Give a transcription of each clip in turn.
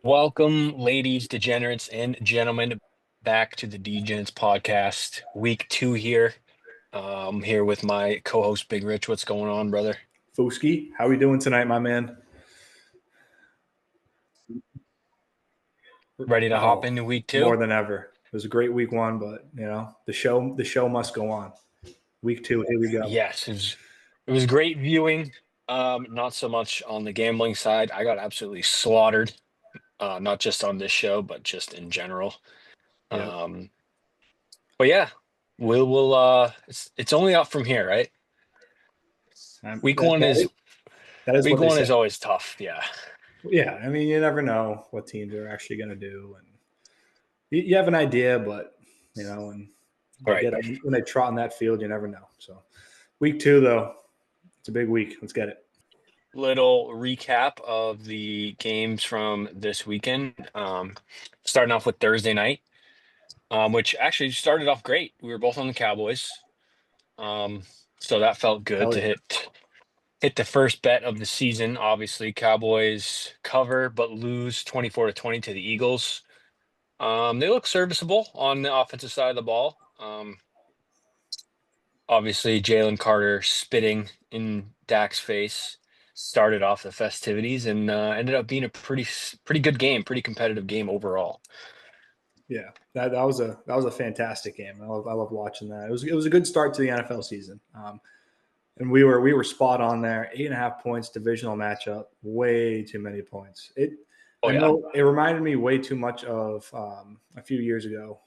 Welcome, ladies, degenerates, and gentlemen, back to the DeGents podcast. Week 2 here. Here with my co-host Big Rich. What's going on, brother? Fuski, how are we doing tonight, my man? Ready to hop Oh, into week more 2? than ever. It was a great week one, but the show must go on. Week two, here we go. Yes, it was great viewing. Not so much on the gambling side. I got absolutely slaughtered. Not just on this show, but just in general. Yeah, Um, but yeah, we'll it's only up from here, right? Week that, one is that that is week what they one say. is always tough. Yeah. Yeah, I mean, you never know what teams are actually going to do, and you have an idea, but when All they right. when they trot on that field, you never know. So, week two, though, it's a big week. Let's get it. Little recap of the games from this weekend. Starting off with Thursday night, which actually started off great. We were both on the Cowboys, um, so that felt good Hell to yeah. hit the first bet of the season. Obviously, Cowboys cover but lose 24-20 to the Eagles. They look serviceable on the offensive side of the ball. Obviously, Jalen Carter spitting in Dak's face started off the festivities and ended up being a pretty good game, pretty competitive game overall. Yeah, that was a fantastic game. I love watching that. It was a good start to the NFL season. And we were spot on there. 8.5 points, divisional matchup, way too many points. Oh I yeah. know it reminded me way too much of a few years ago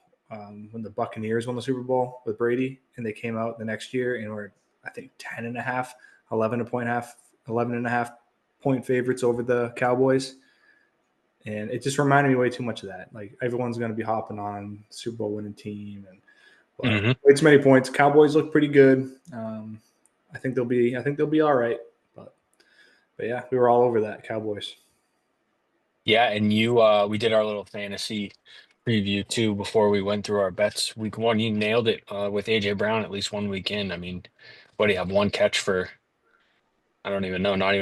when the Buccaneers won the Super Bowl with Brady, and they came out the next year and were, I think, 10.5, 11.5 point favorites over the Cowboys. And it just reminded me way too much of that. Like everyone's going to be hopping on Super Bowl winning team, and but Hmm. way too many points. Cowboys look pretty good. I think they'll be all right. But yeah, we were all over that Cowboys. Yeah, and we did our little fantasy preview too before we went through our bets. Week 1, you nailed it with AJ Brown at least one weekend. I mean, what do you have? One catch for I don't even know, not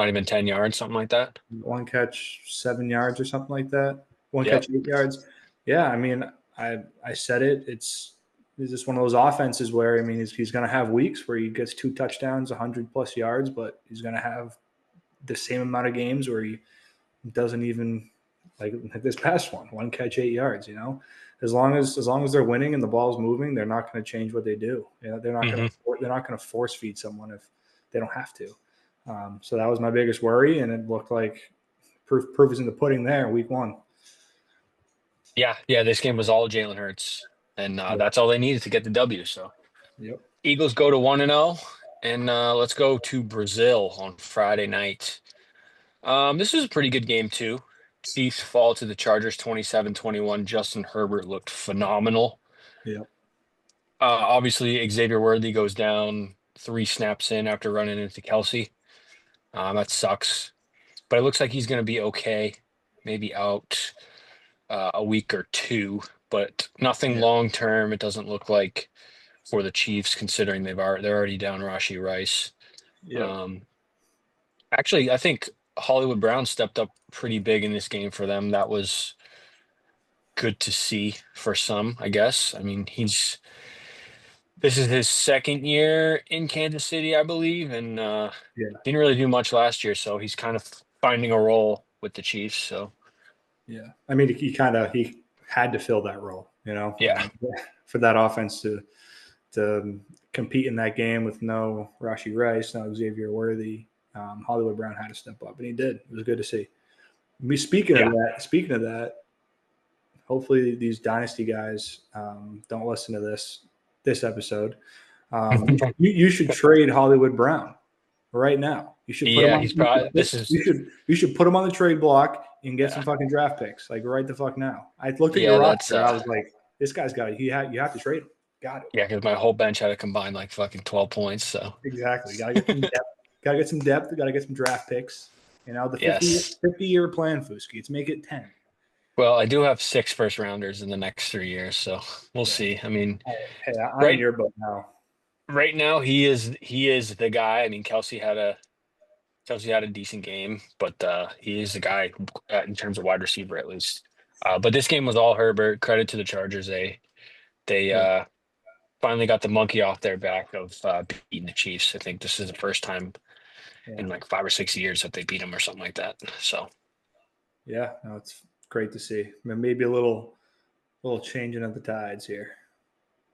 even 10 yards, something like that. One catch, 7 yards or something like that. One Yep. catch, 8 yards. Yeah, I mean, I said it. It's just one of those offenses where I mean he's going to have weeks where he gets 2 touchdowns, 100+ yards, but he's going to have the same amount of games where he doesn't even like this past one catch, 8 yards. As long as they're winning and the ball's moving, they're not going to change what they do. Hmm. They're not going to force feed someone if they don't have to. So that was my biggest worry, and it looked like proof is in the pudding there. Week one. Yeah. This game was all Jalen Hurts, and Yeah. that's all they needed to get the W. So. Yep. Eagles go to 1-0, and let's go to Brazil on Friday night. This is a pretty good game too. Chiefs fall to the Chargers 27-21. Justin Herbert looked phenomenal. Yep. Obviously, Xavier Worthy goes down 3 snaps in after running into Kelsey. That sucks, but it looks like he's going to be okay. Maybe out a week or two, but nothing Yeah. long term. It doesn't look like for the Chiefs, considering they're already down Rashi Rice. Yep. Um, Actually, I think Hollywood Brown stepped up pretty big in this game for them. That was good to see for some, I guess. I mean, this is his second year in Kansas City, I believe, and Yeah. didn't really do much last year, so he's kind of finding a role with the Chiefs. So Yeah. I mean, he had to fill that role, yeah, for that offense to compete in that game with no Rashi Rice, no Xavier Worthy. Hollywood Brown had to step up, and he did. It was good to see. yeah. Speaking of that, hopefully these dynasty guys don't listen to this episode. You should trade Hollywood Brown right now. You should put him Yeah, on. he's probably this is You should put him on the trade block and get some yeah, fucking draft picks. Like right the fuck now. I looked at your yeah. That's roster. I was like, this guy's got it. You have to trade him. Got it. yeah, because my whole bench had to combine like fucking 12 points. So Exactly. Got to get some depth. Got to get some depth. Got to get some draft picks. The yes. 50-year plan, Fuski. Let's make it 10. Well, I do have 6 first rounders in the next 3 years, so we'll Yeah. see. I mean, Hey, I'm in right your boat now. right now he is the guy. I mean, Kelsey had a Chelsea had a decent game, but he is the guy in terms of wide receiver at least. But this game was all Herbert. Credit to the Chargers. They Yeah, finally got the monkey off their back of beating the Chiefs. I think this is the first time yeah, in like 5 or 6 years that they beat them or something like that. So yeah. No, it's great to see. Maybe a little changing of the tides here.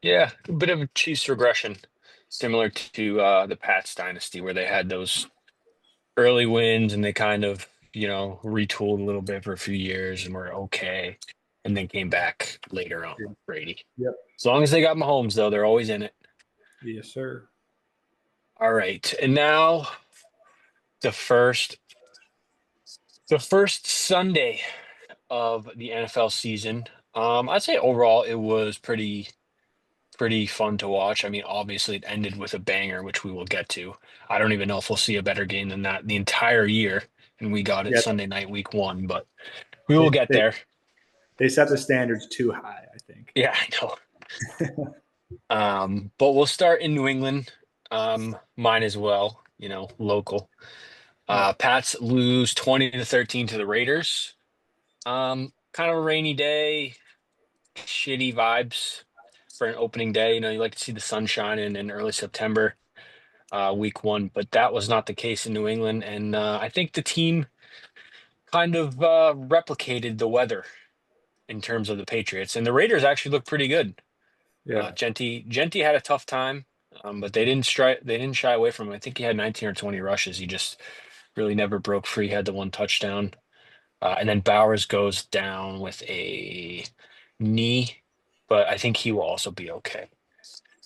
yeah, a bit of a Chiefs regression, similar to the Pats dynasty where they had those early wins and they kind of, retooled a little bit for a few years and were okay, and then came back later on with Brady. Yep. As long as they got Mahomes, though, they're always in it. Yes, sir. All right, and now the first, the first Sunday of the NFL season. I'd say overall it was pretty fun to watch. I mean, obviously it ended with a banger, which we will get to. I don't even know if we'll see a better game than that the entire year, and we got it Yeah, Sunday night, week 1, but we will they, get they there. they set the standards too high, I think. Yeah, I know. But we'll start in New England. Mine as well, local. Yep. Pats lose 20-13 to the Raiders. Kind of a rainy day, shitty vibes for an opening day. You like to see the sun shining in early September, week 1, but that was not the case in New England. And I think the team kind of replicated the weather in terms of the Patriots. And the Raiders actually looked pretty good. Yeah. Genti had a tough time, but they didn't shy away from him. I think he had 19 or 20 rushes. He just really never broke free. Had the one touchdown, and then Bowers goes down with a knee, but I think he will also be okay.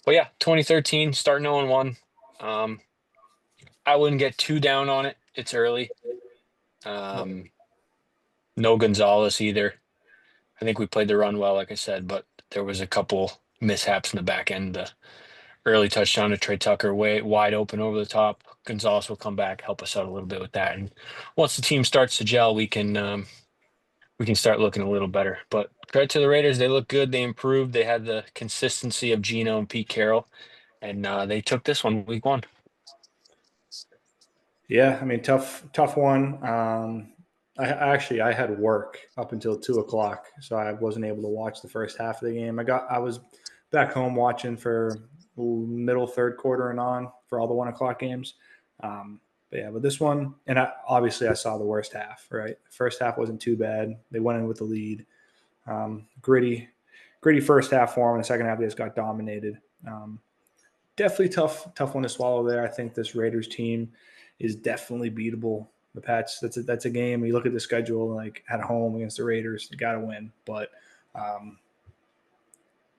But yeah, 2013, starting 0-1. Um, I wouldn't get too down on it. It's early. Yep. Um, no Gonzalez either. I think we played the run well, like I said, but there was a couple mishaps in the back end. The early touchdown to Trey Tucker, way wide open over the top. Gonzalez will come back, help us out a little bit with that. And once the team starts to gel, we can start looking a little better. But credit to the Raiders, they look good. They improved. They had the consistency of Geno and Pete Carroll, and they took this one week 1. Yeah, I mean, tough one. I had work up until 2 o'clock, so I wasn't able to watch the first half of the game. I was back home watching for middle third quarter and on for all the 1 o'clock games. But this one, and obviously I saw the worst half. Right, first half wasn't too bad. They went in with the lead. Gritty first half for them. The second half they just got dominated. Definitely tough one to swallow there. I think this Raiders team is definitely beatable. The Pats, that's a game. You look at the schedule, like at home against the Raiders, you got to win. But um,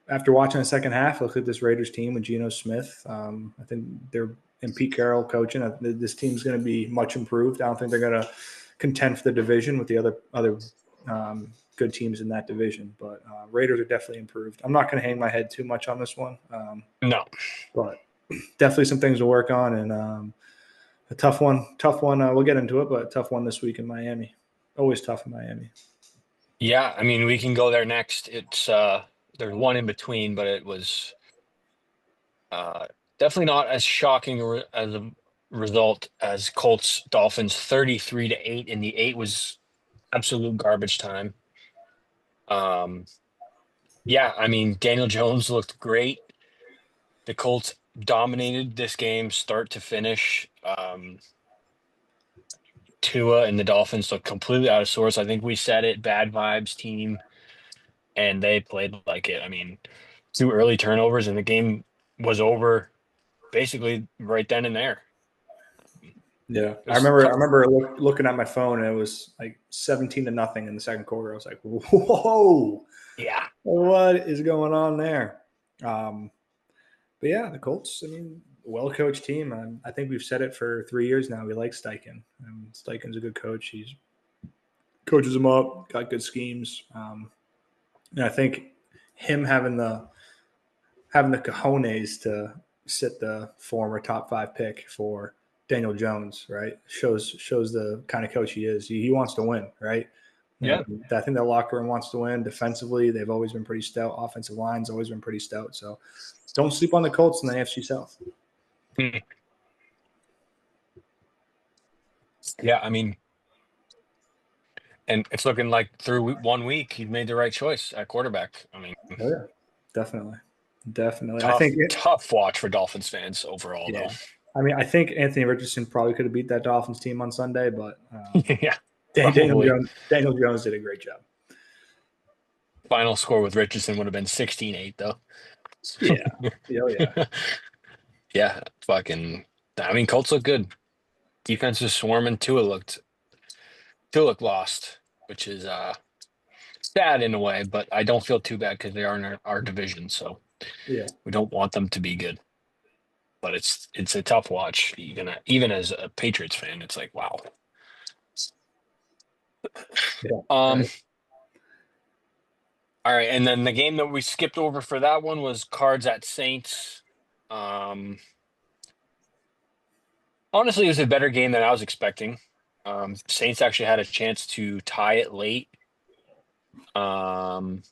after watching the second half, look at this Raiders team with Geno Smith. I think they're and Pete Carroll coaching. This team's going to be much improved. I don't think they're going to contend for the division with the other good teams in that division. But Raiders are definitely improved. I'm not going to hang my head too much on this one, No, but definitely some things to work on and a tough one. Tough one. We'll get into it, but a tough one this week in Miami. Always tough in Miami. yeah, I mean we can go there next. It's there's one in between, but it was uh, definitely not as shocking as a result as Colts Dolphins 33-8, and the 8 was absolute garbage time. Um, yeah, I mean Daniel Jones looked great. The Colts dominated this game start to finish. Tua and the Dolphins looked completely out of sorts. I think we said it, bad vibes team, and they played like it. I mean, 2 early turnovers and the game was over basically right then and there. Yeah, It I was remember. I remember looking at my phone, and it was like 17-0 in the second quarter. I was like, "Whoa, yeah, what is going on there?" Um, but yeah, the Colts. I mean, well coached team. I think we've said it for 3 years now. We like Steichen. Steichen's a good coach. He's coaches them up, got good schemes. And I think him having the cojones to sit the former top 5 pick for Daniel Jones, right? Shows the kind of coach he is. He wants to win, right? yeah. I think that locker room wants to win. Defensively, they've always been pretty stout. Offensive line's always been pretty stout. So don't sleep on the Colts in the AFC South. Hmm. Yeah, I mean, and it's looking like through 1 week he made the right choice at quarterback. I mean, Oh, yeah, definitely, definitely. I tough, think it. tough watch for Dolphins fans overall, though. Yeah, I mean, I think Anthony Richardson probably could have beat that Dolphins team on Sunday, but Yeah, Daniel probably. Jones, Daniel Jones did a great job. Final score with Richardson would have been 16-8, though. Yeah, yeah, oh, yeah, Yeah, fucking. I mean, Colts look good. Defense is swarming. Tua looked lost, which is sad in a way, but I don't feel too bad because they are in our division, so yeah, we don't want them to be good. But it's a tough watch, even as a Patriots fan. It's like wow. yeah. Um. Right. All right, and then the game that we skipped over for that one was Cards at Saints. Um. Honestly, it was a better game than I was expecting. Saints actually had a chance to tie it late. Um.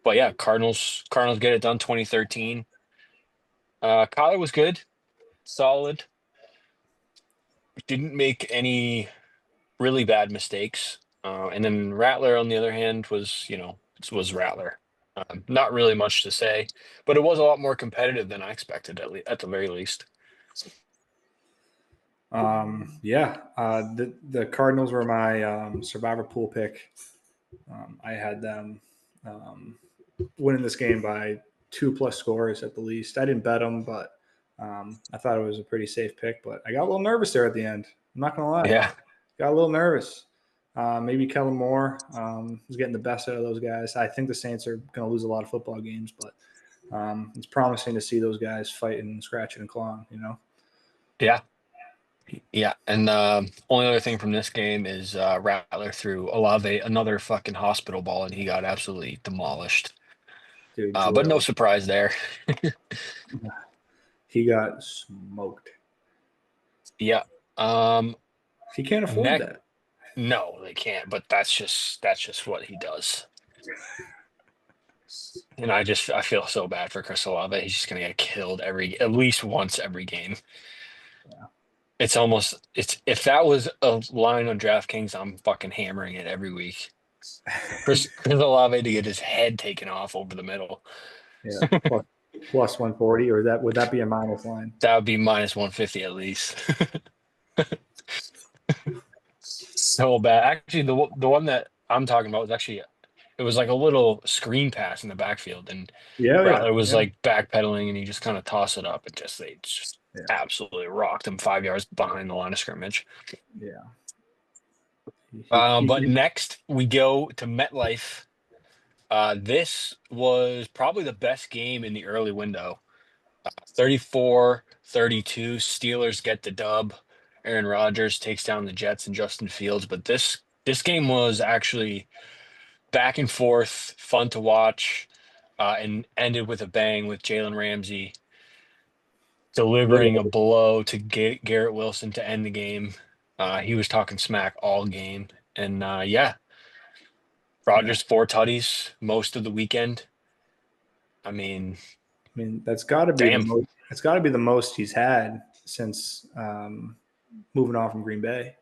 But yeah, Cardinals get it done 2013. Kyler was good, solid. Didn't make any really bad mistakes. And then Rattler, on the other hand, was Rattler. Not really much to say, but it was a lot more competitive than I expected, at the very least. Yeah, the Cardinals were my survivor pool pick. I had them um, winning this game by 2+ scores at the least. I didn't bet them, but I thought it was a pretty safe pick. But I got a little nervous there at the end. I'm not gonna lie, Yeah, got a little nervous. Maybe Kellen Moore was getting the best out of those guys. I think the Saints are going to lose a lot of football games, but it's promising to see those guys fighting and scratching and clawing. yeah, yeah. And only other thing from this game is Rattler threw Olave another fucking hospital ball, and he got absolutely demolished. Dude, But no drilled. surprise there. He got smoked. Yeah. Um, He can't afford next, that. no, they can't. But that's just what he does. And I feel so bad for Chris Olave. He's just gonna get killed at least once every game. It's if that was a line on DraftKings, I'm fucking hammering it every week. Chris Olave to get his head taken off over the middle. Yeah, plus 140, or would that be a minus line? That would be minus 150 at least. So bad. Actually, the one that I'm talking about was actually it was like a little screen pass in the backfield, and Yeah, yeah, Rattler was yeah, like backpedaling, and he just kind of tossed it up, and they just yeah, absolutely rocked him 5 yards behind the line of scrimmage. yeah. But next we go to MetLife. This was probably the best game in the early window. 34-32, Steelers get the dub. Aaron Rodgers takes down the Jets and Justin Fields. But this game was actually back and forth, fun to watch, and ended with a bang with Jalen Ramsey delivering a blow to Garrett Wilson to end the game. He was talking smack all game. And yeah, Yeah. Rodgers 4 tutties most of the weekend. I mean, I mean, that's got to be the damn. most. It's got to be the most he's had since moving on from Green Bay.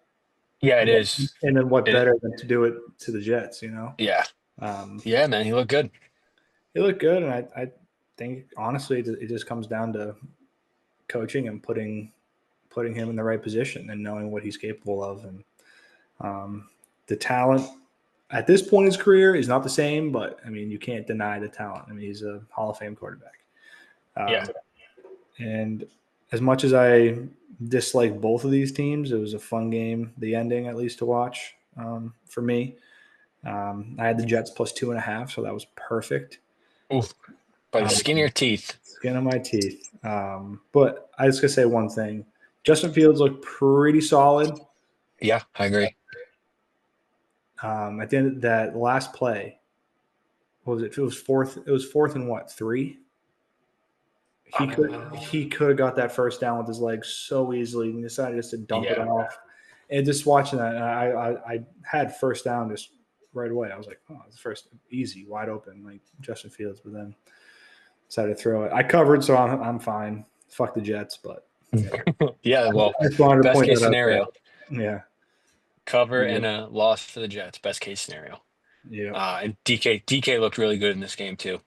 Yeah, it is. And then what It, better than to do it to the Jets? yeah. Um, Yeah, man, he looked good. he looked good, and I think honestly it just comes down to coaching and putting him in the right position and knowing what he's capable of. And the talent at this point in his career is not the same, but I mean, you can't deny the talent. I mean, he's a Hall of Fame quarterback. Yeah. And as much as I dislike both of these teams, it was a fun game, the ending at least to watch for me. I had the Jets plus 2.5, so that was perfect. Oof. By the skin of your teeth. Skin on my teeth. But I just gotta say one thing: Justin Fields looked pretty solid. Yeah, I agree. At the end of that last play, what was it? It was fourth. It was fourth and what, 3? He could have got that first down with his legs so easily, and decided just to dump it Yeah. off. And just watching that, I had first down just right away. I was like, oh, it's first easy, wide open, like Justin Fields. But then decided to throw it. I covered, so I'm fine. Fuck the Jets, but Yeah, well, I just wanted to best point case that out there. scenario. Yeah. Cover Yeah. and a loss for the Jets, best case scenario. Yeah. And DK looked really good in this game too.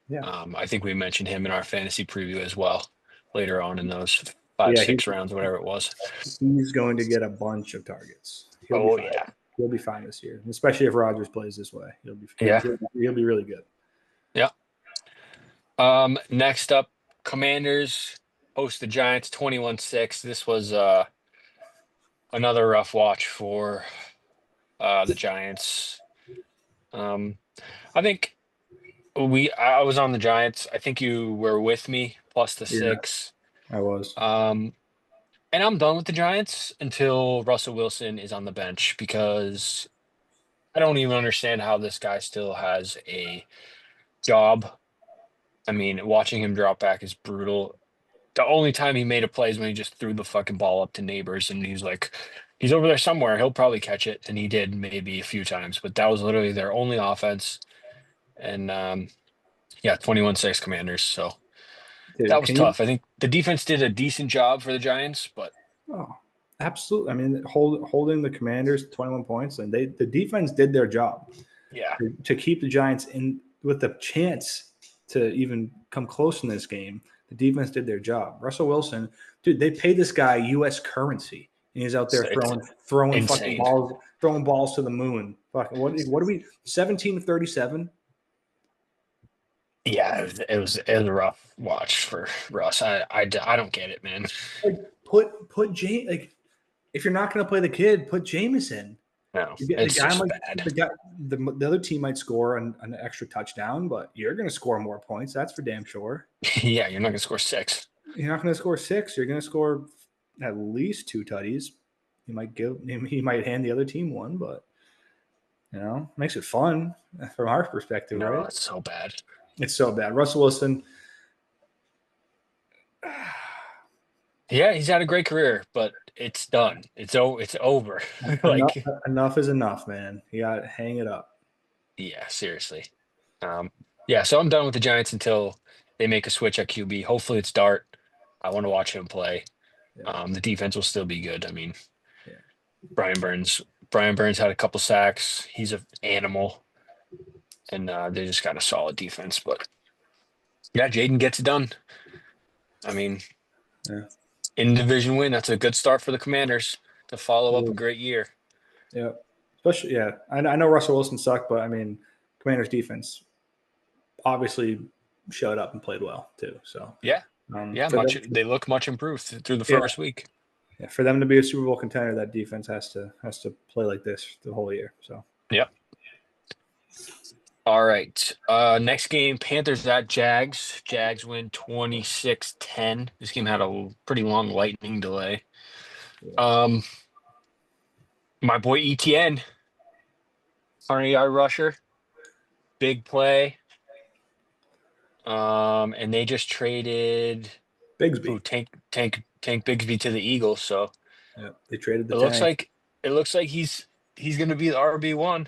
Yeah. I think we mentioned him in our fantasy preview as well later on in those five, Yeah. 6 rounds, whatever it was. He's going to get a bunch of targets. He'll be Oh fine. yeah, He'll be fine this year, especially if Rodgers plays this way. yeah, He'll be really good. yeah. Next up, Commanders host the Giants 21-6. This was another rough watch for the Giants. Um, I think I was on the Giants. I think you were with me plus the Yeah, 6. I was. Um, and I'm done with the Giants until Russell Wilson is on the bench because I don't even understand how this guy still has a job. I mean, watching him drop back is brutal. The only time he made a play is when he just threw the fucking ball up to Neighbors, and he's like, he's over there somewhere. He'll probably catch it, and he did maybe a few times, but that was literally their only offense. And yeah, 21-6 Commanders. So Dude, that was can you? tough. I think the defense did a decent job for the Giants, but Oh, absolutely. I mean, holding the Commanders to 21 points, and the defense did their job yeah, to keep the Giants in with the chance to even come close in this game. The defense did their job. Russell Wilson, dude, they paid this guy U.S. currency, and he's out there it's throwing fucking insane. balls to the moon. Fucking what are we? 17 of 37. Yeah, it was a rough watch for Russ. I don't get it, man. Like put James. Like if you're not going to play the kid, put Jameson. No, The it's guy just might bad. the guy the other team might score an extra touchdown, but you're going to score more points. That's for damn sure. Yeah, you're not gonna score 6. You're not going to score six. You're going to score at least two tutties. He might hand the other team one, but makes it fun from our perspective, No, right? it's so bad. It's so bad. Russell Wilson, Yeah, he's had a great career, but it's done. It's over. enough Like, enough is enough, man. You got to hang it up. yeah, seriously. Um, yeah, so I'm done with the Giants until they make a switch at QB. Hopefully it's Dart. I want to watch him play. Yeah, The defense will still be good. I mean, yeah. Brian Burns. Brian Burns had a couple sacks. He's an animal, and they just got a solid defense. But yeah, Jaden gets it done. I mean, Yeah. in division win, that's a good start for the Commanders to follow up a great year. Yeah. Especially, yeah. I know Russell Wilson sucked, but I mean, Commanders defense obviously showed up and played well too. So Yeah, yeah, for them, they look much improved through the yeah, first week. yeah, for them to be a Super Bowl contender, that defense has to play like this the whole year. So Yep. All right. Next game, Panthers at Jags. Jags win 26-10. This game had a pretty long lightning delay. yeah. Um, my boy ETN, 100-yard rusher, big play. And they just traded Bigsby, Tank Bigsby to the Eagles. So yeah, they traded the it looks tank. like it looks like he's gonna be the RB1.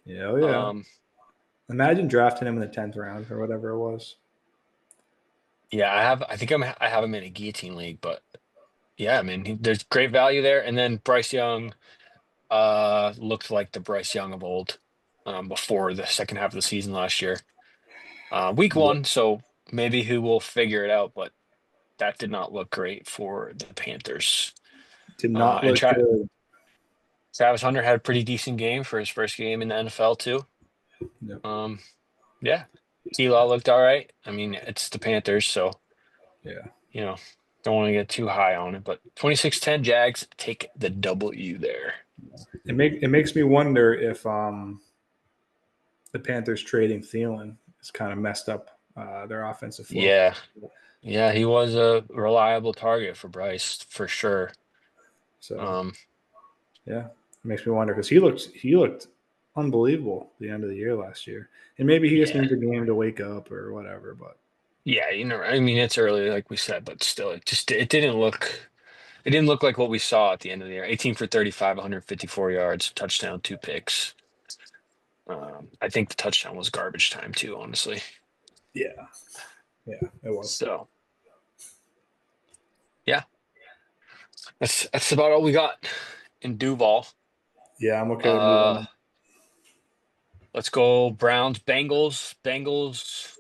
Yeah, oh yeah. Um, Imagine drafting him in the 10th round or whatever it was. yeah, I have him in a guillotine league, but yeah, I mean there's great value there. And then Bryce Young looked like the Bryce Young of old before the second half of the season last year. Week Yeah. one, so maybe he will figure it out, but that did not look great for the Panthers. Did not And look good. Travis Hunter had a pretty decent game for his first game in the NFL too. Yep. Um, yeah, T-Law looked all right. I mean, it's the Panthers, so Yeah. you know, don't want to get too high on it. But 26-10 Jags take the W there. It makes me wonder if the Panthers trading Thielen has kind of messed up their offensive flow. Yeah, yeah, he was a reliable target for Bryce for sure. So Um, yeah, it makes me wonder because he looked unbelievable at the end of the year last year, and maybe he just yeah, needs a game to wake up or whatever. But yeah, I mean, it's early, like we said, but still, it didn't look like what we saw at the end of the year. 18 for 35, 154 yards, touchdown, 2 picks. I think the touchdown was garbage time too, honestly. yeah, yeah, it was. So yeah, that's about all we got in Duval. Yeah, I'm okay with Uh, moving. let's go Browns, Bengals. Bengals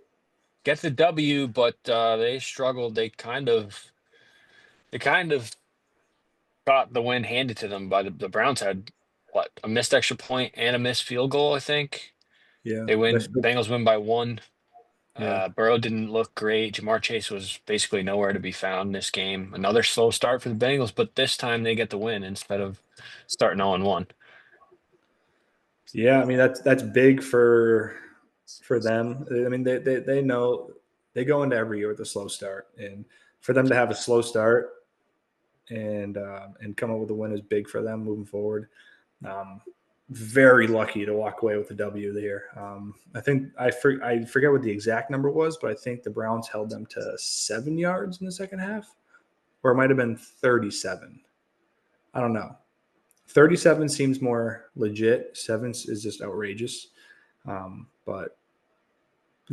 get the W, but they struggled. They kind of got the win handed to them by the Browns had what, a missed extra point and a missed field goal, I think. Yeah, They that's win, good. Bengals win by one. Yeah. Burrow didn't look great. Jamar Chase was basically nowhere to be found this game. Another slow start for the Bengals, but this time they get the win instead of starting 0-1. Yeah, I mean that's big for them. I mean they know they go into every year with a slow start, and for them to have a slow start and come up with a win is big for them moving forward. Um, very lucky to walk away with the W there. I think I forget what the exact number was, but I think the Browns held them to 7 yards in the second half, or it might have been 37. I don't know. 37 seems more legit. Seven is just outrageous. But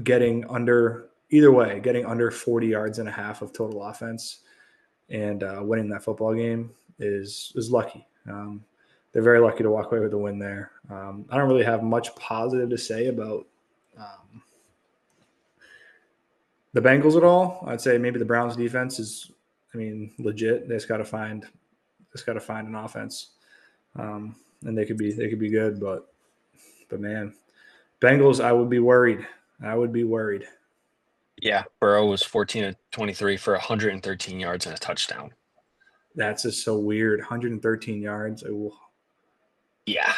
getting under either way, getting under 40 yards and a half of total offense and winning that football game is lucky. They're very lucky to walk away with a win there. I don't really have much positive to say about um, the Bengals at all. I'd say maybe the Browns defense is, I mean, legit. They just got to find an offense, and they could be good. But man, Bengals, I would be worried. I would be worried. Yeah, Burrow was 14 of 23 for 113 yards and a touchdown. That's just so weird. 113 yards. Yeah,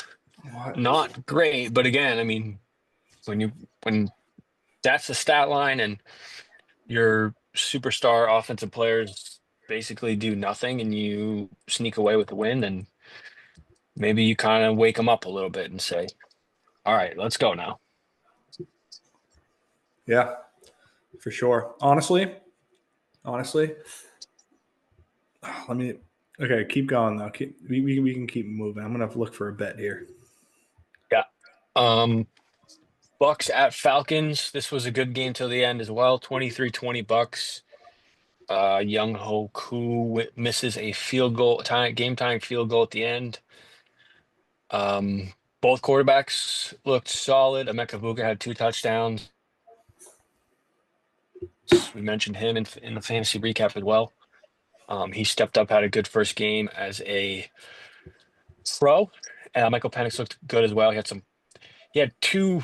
What is? not great, but again, I mean, when that's the stat line and your superstar offensive players basically do nothing and you sneak away with the win, then maybe you kind of wake them up a little bit and say, "All right, let's go now." Yeah, for sure. Honestly, let me. Okay, keep going though. We can keep moving. I'm gonna look for a bet here. Yeah. Um, Bucks at Falcons. This was a good game till the end as well. 23-20 Bucks. Young Ho Koo misses a field goal, game time field goal at the end. Both quarterbacks looked solid. Emeka Buka had two touchdowns. We mentioned him in the fantasy recap as well. He stepped up, had a good first game as a pro. Michael Penix looked good as well. He had two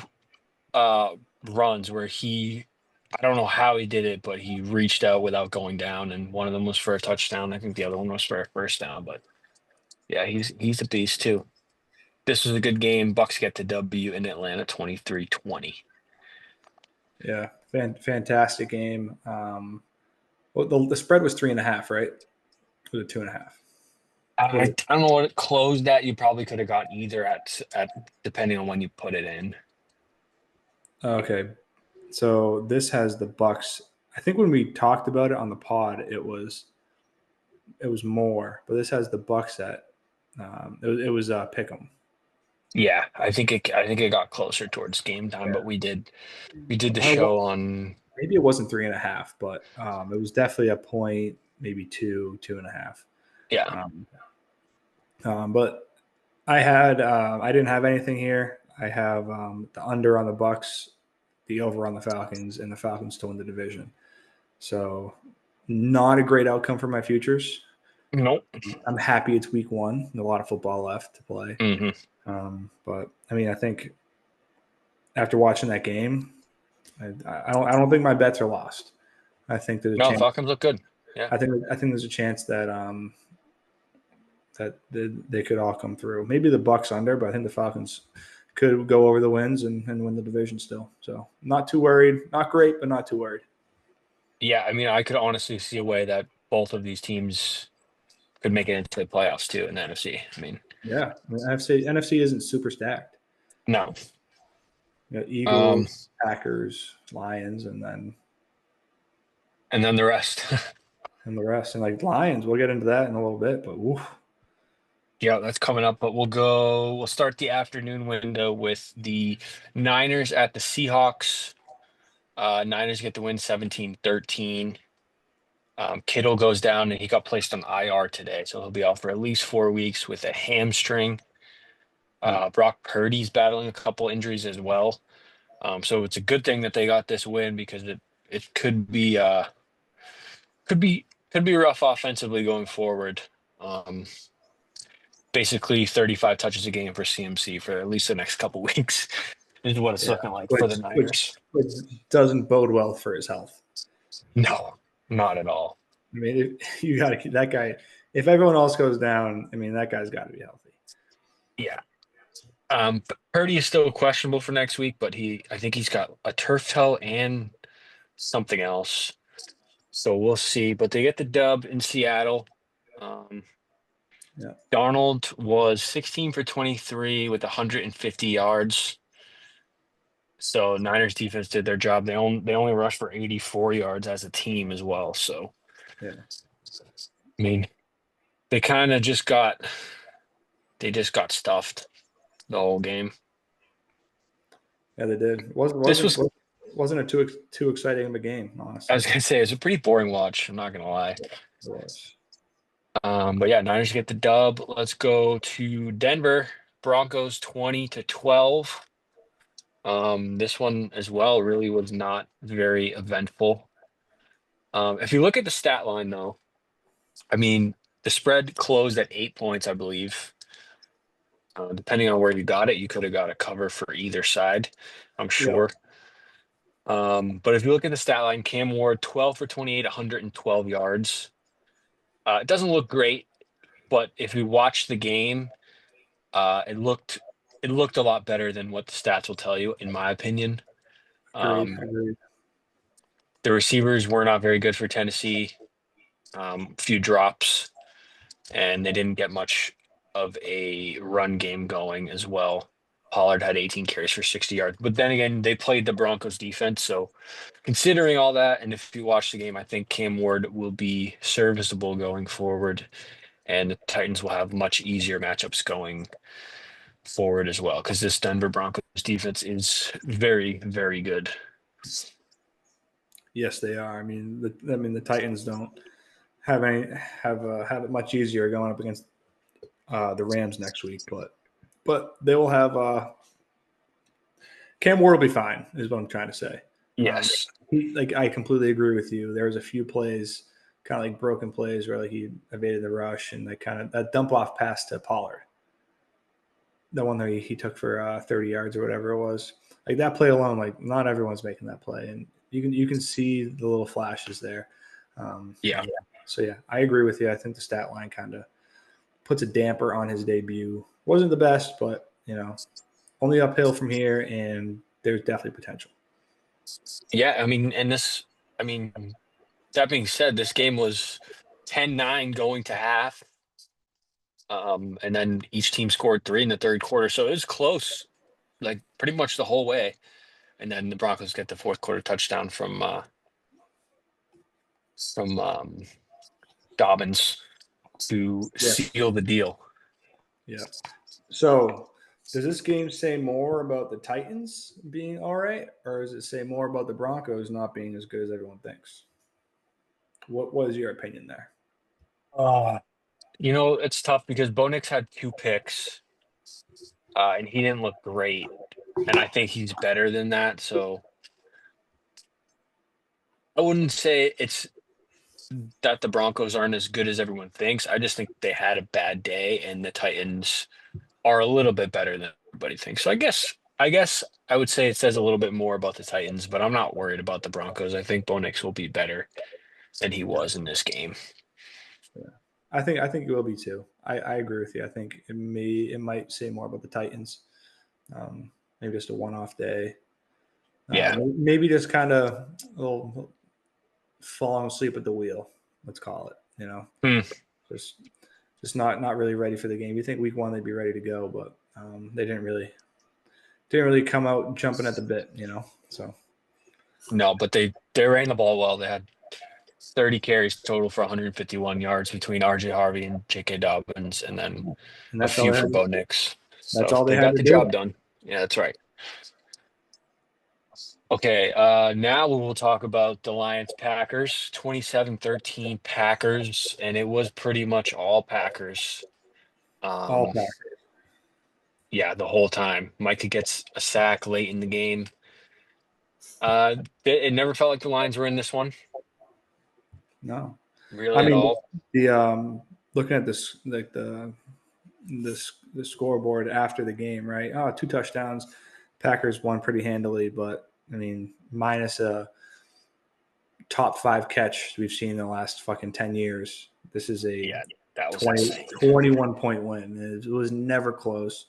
uh, runs where I don't know how he did it, but he reached out without going down, and one of them was for a touchdown. I think the other one was for a first down. But yeah, he's a beast too. This was a good game. Bucks get the W in Atlanta 23-20. Yeah, fantastic game. Well, the spread was 3.5, right? Was it 2.5? Was I it? don't know what it closed at. You probably could have got either at depending on when you put it in. Okay, so this has the Bucks. I think when we talked about it on the pod, it was more, but this has the Bucks at. It was Pick'em. Yeah, I think it got closer towards game time, but we did the I don't know. show on. Maybe it wasn't 3.5, but it was definitely a point, maybe 2.5. Yeah. Um, but I didn't have anything here. I have the under on the Bucks, the over on the Falcons, and the Falcons to win the division. So not a great outcome for my futures. Nope. I'm happy it's week one. A lot of football left to play. Hmm. But I mean, I think after watching that game, I don't think my bets are lost. I think there's a No, chance. Falcons look good. Yeah. I think there's a chance that they could all come through. Maybe the Bucks under, but I think the Falcons could go over the wins and win the division still. So not too worried. Not great, but not too worried. Yeah, I mean, I could honestly see a way that both of these teams could make it into the playoffs too in the NFC. I mean, Yeah, I mean, NFC isn't super stacked. no. Eagles, Um, Packers, Lions, and then the rest. and the rest. And like Lions, we'll get into that in a little bit. But oof, Yeah, that's coming up, but we'll start the afternoon window with the Niners at the Seahawks. Niners get the win 17-13. Kittle goes down and he got placed on IR today, so he'll be out for at least 4 weeks with a hamstring. Yeah. Brock Purdy's battling a couple injuries as well. So it's a good thing that they got this win because it could be could be rough offensively going forward. Um, Basically 35 touches a game for CMC for at least the next couple weeks is what it's Yeah. looking like for Which the which Niners. which doesn't bode well for his health. No, not at all. I mean, you got to keep that guy. If everyone else goes down, I mean, that guy's got to be healthy. Yeah. Purdy is still questionable for next week, but I think he's got a turf toe and something else. So we'll see. But they get the dub in Seattle. Um, Yeah. Darnold was 16 for 23 with 150 yards. So Niners defense did their job. They only rushed for 84 yards as a team as well. So Yeah. I mean, they kind of just got stuffed the whole game. Yeah, they did. This was Wasn't a too exciting of a game, I honestly. was gonna say it's a pretty boring watch. I'm not gonna lie. It was. But yeah, Niners get the dub. Let's go to Denver. Broncos 20-12. This one as well really was not very eventful. If you look at the stat line though, I mean the spread closed at 8 points, I believe. Depending on where you got it, you could have got a cover for either side, I'm Yeah. sure. But if you look at the stat line, Cam Ward 12 for 28, 112 yards. It doesn't look great, but if you watch the game, it looked a lot better than what the stats will tell you, in my opinion. Agreed. Um, Agreed. the receivers were not very good for Tennessee. Few drops, and they didn't get much of a run game going as well. Pollard had 18 carries for 60 yards, but then again, they played the Broncos defense. So considering all that, and if you watch the game, I think Cam Ward will be serviceable going forward, and the Titans will have much easier matchups going forward as well because this Denver Broncos defense is very, very good. Yes, they are. The Titans don't have it much easier going up against the Rams next week, but they will have Cam Ward will be fine. Is what I'm trying to say. Um, Yes. like I completely agree with you. There was a few plays, kind of like broken plays, where like he evaded the rush and like kind of that dump off pass to Pollard, the one that he took for 30 yards or whatever it was. Like that play alone, like not everyone's making that play, and you can see the little flashes there. Yeah. So yeah, I agree with you. I think the stat line kind of puts a damper on his debut. Wasn't the best, but only uphill from here, and there's definitely potential. Yeah. I mean, that being said, this game was 10-9 going to half. And then each team scored three in the third quarter. So it was close, like pretty much the whole way. And then the Broncos get the fourth quarter touchdown from Dobbins to Yeah, seal the deal. yeah. So, does this game say more about the Titans being all right, or does it say more about the Broncos not being as good as everyone thinks? What is your opinion there? Uh, it's tough because Bo Nix had two picks, and he didn't look great. And I think he's better than that. So I wouldn't say it's that the Broncos aren't as good as everyone thinks. I just think they had a bad day, and the Titans are a little bit better than everybody thinks. So I guess I would say it says a little bit more about the Titans, but I'm not worried about the Broncos. I think Bo Nix will be better than he Yeah, was in this game. yeah. I think it will be too. I agree with you. I think it might say more about the Titans. Maybe just a one-off day. Yeah. Maybe just kind of a little falling asleep at the wheel. Let's call it. Hmm. Just just not really ready for the game. You think week one they'd be ready to go, but they didn't really come out jumping at the bit. So No, but they ran the ball well. They had 30 carries total for 151 yards between RJ Harvey and J.K. Dobbins, and then and a that's all few they for had. Bo Nix. That's So all they they had got to the do. job done. Yeah, that's right. Okay, now we will talk about the Lions Packers, 27-13 Packers, and it was pretty much all Packers. All Um, pack. Yeah, the whole time. Micah gets a sack late in the game. It never felt like the Lions were in this one, No, I really at mean all. the looking at this like the scoreboard after the game, right? Oh, two touchdowns. Packers won pretty handily, but I mean, minus a top five catch we've seen in the last fucking 10 years. This is a Yeah, that was 20 insane. 21 point win. It was never close.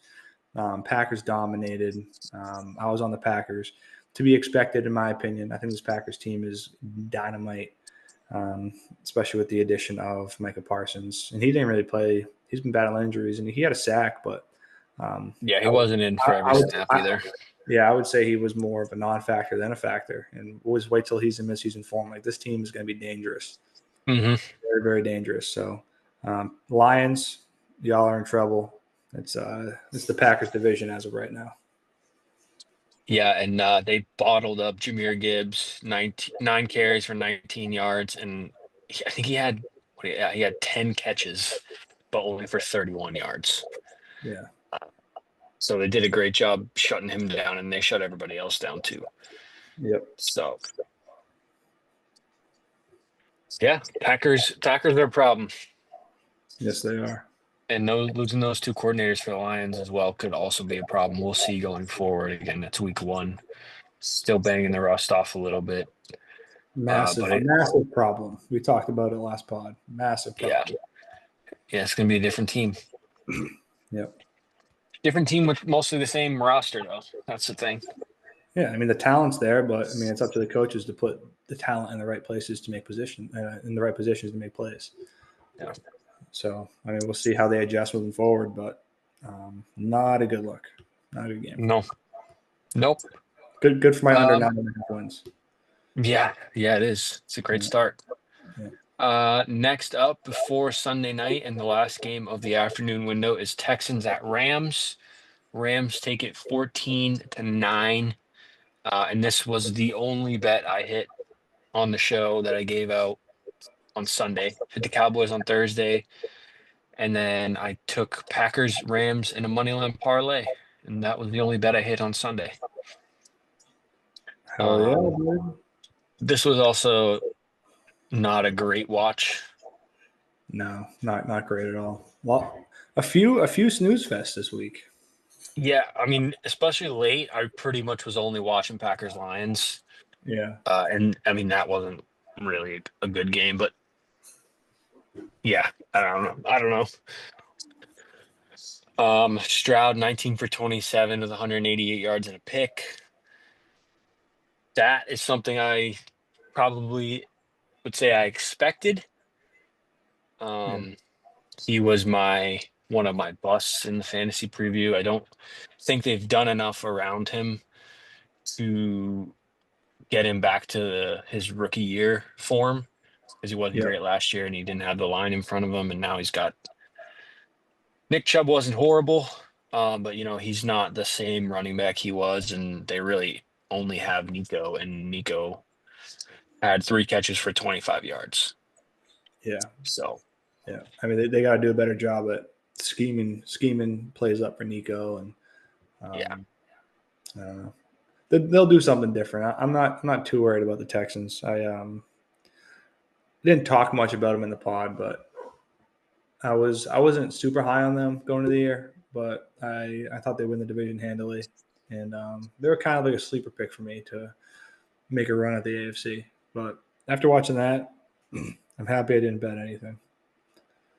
Packers dominated. I was on the Packers. To be expected, in my opinion. I think this Packers team is dynamite, um, especially with the addition of Micah Parsons. And he didn't really play. He's been battling injuries, and he had a sack, but Yeah, he I, wasn't in for every I would, snap either. yeah, I would say he was more of a non-factor than a factor. And we'll just wait till he's in midseason form. Like this team is going to be dangerous, Hmm. very, very dangerous. So, Lions, y'all are in trouble. It's the Packers division as of right now. Yeah, and they bottled up Jameer Gibbs, 9 carries for 19 yards, and I think he had yeah, he had 10 catches, but only for 31 yards. Yeah. So they did a great job shutting him down, and they shut everybody else down too. Yep. So yeah, Packers are a problem, Yes, they are. and those losing those two coordinators for the Lions as well could also be a problem. We'll see going forward. Again, it's week one, still banging the rust off a little bit, Massive, but massive problem. We talked about it last pod. Massive yeah, problem. yeah, it's gonna be a different team. Yep. Different team with mostly the same roster, though. That's the thing. Yeah, I mean the talent's there, but I mean it's up to the coaches to put the talent in the right places to make position in the right positions to make plays. Yeah. So I mean we'll see how they adjust moving forward, but not a good look. Not a good game. No. Nope. Good for my under Um, 9.5 wins. yeah, yeah, it is. It's a great Yeah, start. yeah, Next up before Sunday night and the last game of the afternoon window is Texans at Rams. Rams take it 14-9. And this was the only bet I hit on the show that I gave out on Sunday. Hit the Cowboys on Thursday, and then I took Packers Rams in a money line parlay, and that was the only bet I hit on Sunday. hell yeah, Um, dude. this was also not a great watch. No, not great at all. Well, a few snooze fests this week. Yeah, I mean, especially late, I pretty much was only watching Packers Lions. Yeah, And I mean, that wasn't really a good game, but yeah, I don't know. I don't know. Stroud 19 for 27 with 188 yards and a pick. That is something I probably would say I expected. yeah, Um, he was my one of my busts in the fantasy preview. I don't think they've done enough around him to get him back to his rookie year form because he wasn't yeah, great last year and he didn't have the line in front of him. And now he's got Nick Chubb wasn't horrible, but he's not the same running back he was, and they really only have Nico, and Nico had 3 catches for 25 yards. yeah, So yeah. I mean they got to do a better job at scheming plays up for Nico, and yeah, um, I don't know. They'll do something different. I'm not too worried about the Texans. I didn't talk much about them in the pod, but I wasn't super high on them going to the year, but I thought they win the division handily, and they were kind of like a sleeper pick for me to make a run at the AFC. But after watching that, I'm happy I didn't bet anything.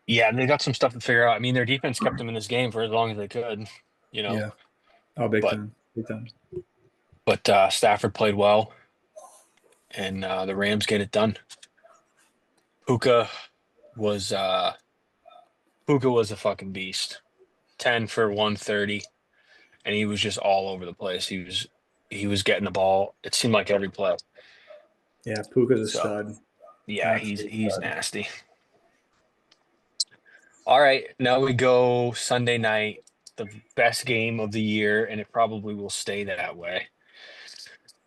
yeah, they got some stuff to figure out. I mean, their defense kept them in this game for as long as they could, you know, Yeah. Oh, big but time, big time. Stafford played well, and the Rams get it done. Puka was uh, Puka was a fucking beast. 10 for 130, and he was just all over the place. He was getting the ball. It seemed like every play. Yeah, Puka's a So stud, yeah, he's absolute he's stud. nasty. All right, now we go Sunday night, the best game of the year, and it probably will stay that way.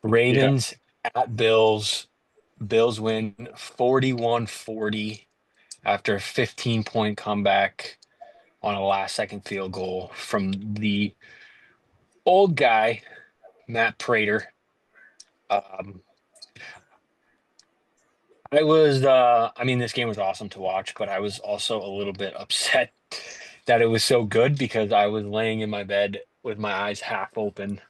Yeah, Ravens at Bills. Bills win 41-40 after a 15-point comeback. on a last second field goal from the old guy, Matt Prater. Um, I mean, this game was awesome to watch, but I was also a little bit upset that it was so good because I was laying in my bed with my eyes half open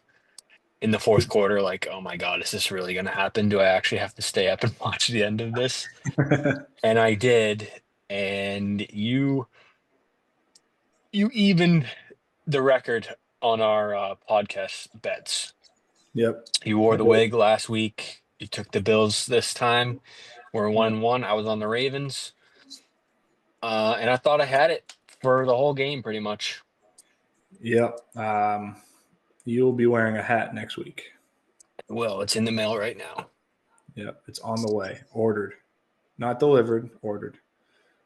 in the fourth quarter, like, oh my God, is this really going to happen? Do I actually have to stay up and watch the end of this? And I did. And you even the record on our podcast bets. Yep. You wore I the did. wig last week. You took the Bills this time. We're Yep. 1-1. I was on the Ravens. And I thought I had it for the whole game pretty much. Yep. You'll be wearing a hat next week. Well, it's in the mail right now. Yep. It's on the way. Ordered. Not delivered, ordered.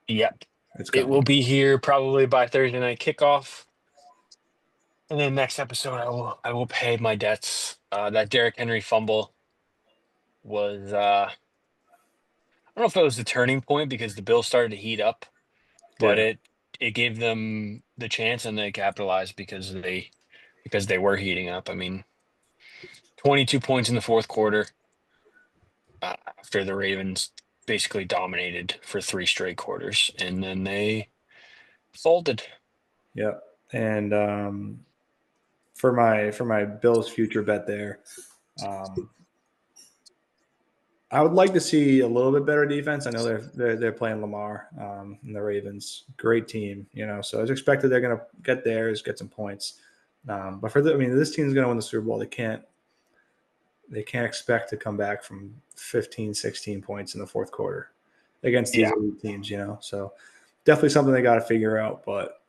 Yep. It's It will coming. be here probably by Thursday night kickoff. And then next episode I will pay my debts. That Derrick Henry fumble was I don't know if it was the turning point because the Bills started to heat up, but Yeah. it gave them the chance and they capitalized because they were heating up. I mean, 22 points in the fourth quarter after the Ravens basically dominated for three straight quarters, and then they folded. Yep. And for my Bills future bet there, um, I would like to see a little bit better defense. I know they're playing Lamar and the Ravens, great team, So I was expected they're going to get theirs, get some points. But I mean, this team's going to win the Super Bowl. They can't expect to come back from 15, 16 points in the fourth quarter against these Yeah, elite teams. So definitely something they got to figure out. But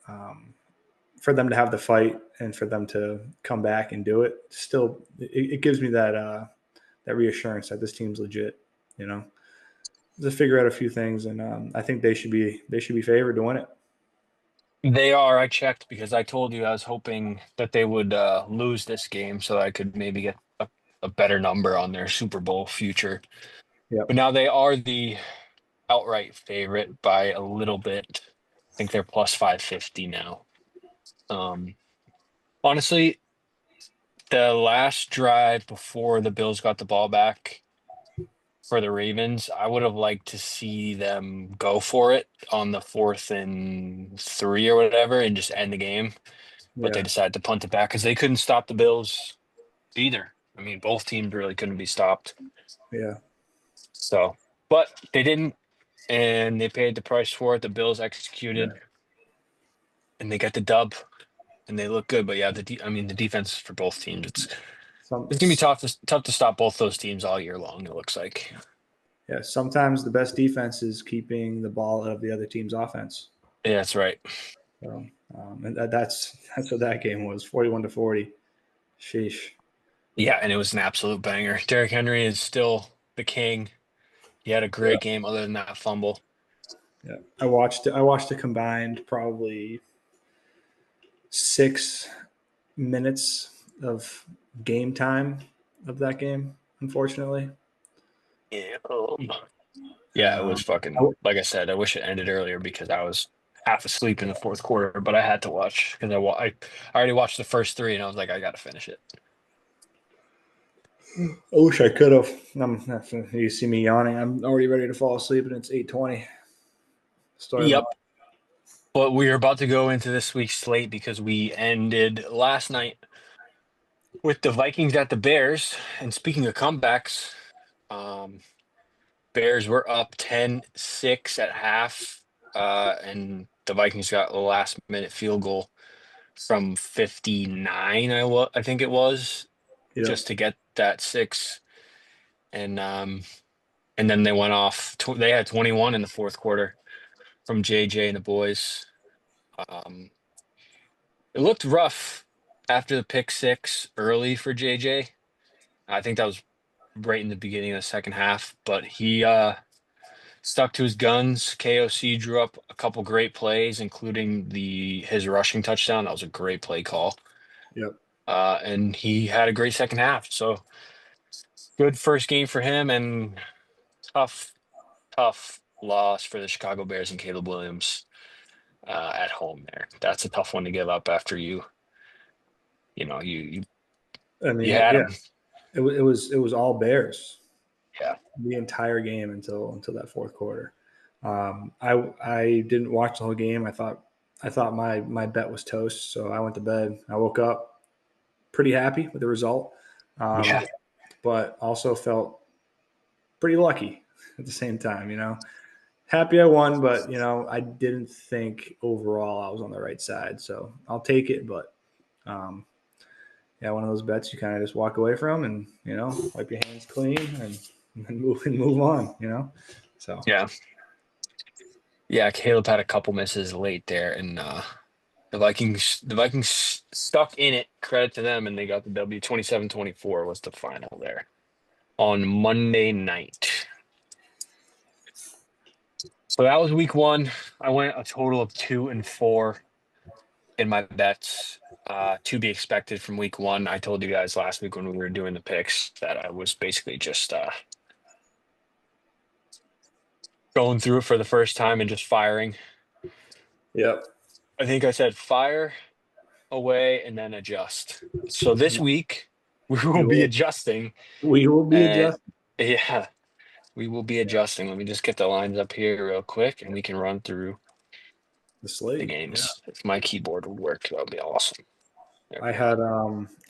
for them to have the fight and for them to come back and do it, still, it gives me that reassurance that this team's legit. You know, to figure out a few things, and I think they should be favored to win it. they are. I checked because I told you I was hoping that they would lose this game so I could maybe get a better number on their Super Bowl future. But Yep. now they are the outright favorite by a little bit. I think they're plus 550 now. Um, Honestly, the last drive before the Bills got the ball back for the Ravens, I would have liked to see them go for it on the 4th and 3 or whatever and just end the game. But they Yeah. decided to punt it back because they couldn't stop the Bills either. I mean, both teams really couldn't be stopped. Yeah. So, but they didn't, and they paid the price for it. The Bills Yeah. executed, and they got the dub, and they look good. But yeah, I mean, the defense for both teams, Some. it's gonna be tough to stop both those teams all year long. It looks like. Yeah. Sometimes the best defense is keeping the ball out of the other team's offense. Yeah, that's right. So, and that's what that game was, 41-40. Sheesh. Yeah, and it was an absolute banger. Derrick Henry is still the king. He had a Yeah. great game other than that fumble. Yeah. I watched a combined probably 6 minutes of game time of that game. Unfortunately. Yeah. Yeah, it was I, fucking, like I said, I wish it ended earlier because I was half asleep in the fourth quarter, but I had to watch because I already watched the first three and I was like, I got to finish it. I wish I could have. You see me yawning. I'm already ready to fall asleep, and it's 8:20. Story of my Yep. But we are about to go into this week's slate because we ended last night with the Vikings at the Bears. And speaking of comebacks, um, Bears were up 10-6 at half, and the Vikings got a last minute field goal from 59, I think it was, Yep. just to get that six. And then they went off. They had 21 in the fourth quarter from JJ and the boys. Um, it looked rough after the pick six early for JJ. I think that was right in the beginning of the second half, but he stuck to his guns. KOC drew up a couple great plays, including the his rushing touchdown. That was a great play call. Yep. And he had a great second half. So good first game for him, and tough, tough loss for the Chicago Bears and Caleb Williams. at home there. That's a tough one to give up after I you mean, had yeah, them. it was all Bears Yeah. the entire game until that fourth quarter. I didn't watch the whole game. I thought my bet was toast, so I went to bed. I woke up pretty happy with the result, um, Yeah. but also felt pretty lucky at the same time. Happy I won, but I didn't think overall I was on the right side. So I'll take it, but um, yeah, one of those bets you kind of just walk away from and wipe your hands clean and move on. So Yeah. Yeah. Caleb had a couple misses late there, and the Vikings stuck in it. Credit to them, and they got the W. 27-24 was the final there on Monday night. So that was week one. I went a total of 2-4 in my bets. To be expected from week one. I told you guys last week when we were doing the picks that I was basically just going through it for the first time and just firing. yep, I think I said fire away and then adjust. So this week we will we be will adjusting, we will be and adjusting. yeah, we will be Yeah, adjusting. Let me just get the lines up here real quick and we can run through the the slate. Yeah, games. If my keyboard would work, that would be awesome. There I we go. had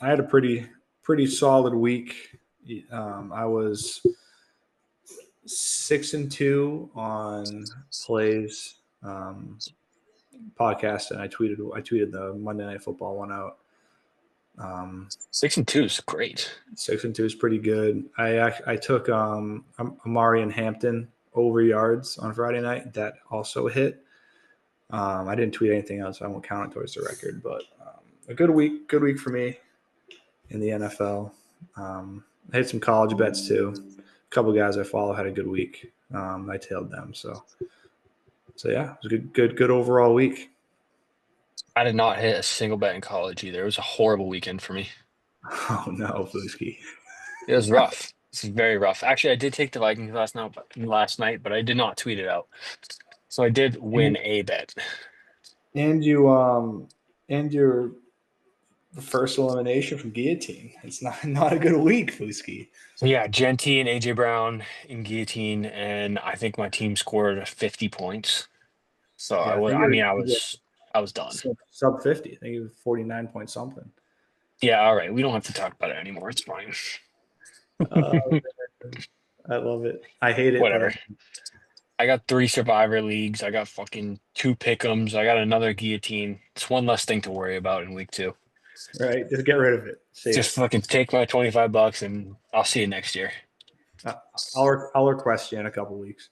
I had a pretty solid week. I was 6-2 on plays podcast, and I tweeted the Monday Night Football one out. Um, 6-2 is great. 6-2 is pretty good. I took Amari and Hampton over yards on Friday night. That also hit. I didn't tweet anything else, so I won't count it towards the record. But a good week for me in the NFL. I had some college bets too. A couple guys I follow had a good week. I tailed them, so yeah, it was a good overall week. I did not hit a single bet in college either. It was a horrible weekend for me. Oh no, Fusky. It was rough. It's very rough. Actually, I did take the Vikings last night, but I did not tweet it out. So I did win And a bet. and you and your first elimination from guillotine. It's not a good week, Fusky. So yeah, Genty and AJ Brown in guillotine, and I think my team scored 50 points. So I Yeah, I was, think I mean, you're I was done. sub 50. I think it was 49 point something. Yeah, all right. We don't have to talk about it anymore. It's fine. Uh, I love it. I hate it, but Whatever. I got 3 survivor leagues. I got fucking 2 pick'ems. I got another guillotine. It's one less thing to worry about in week two. right. Just get rid of it. Save Just it. fucking take my $25 and I'll see you next year. Uh, I'll request you in a couple weeks.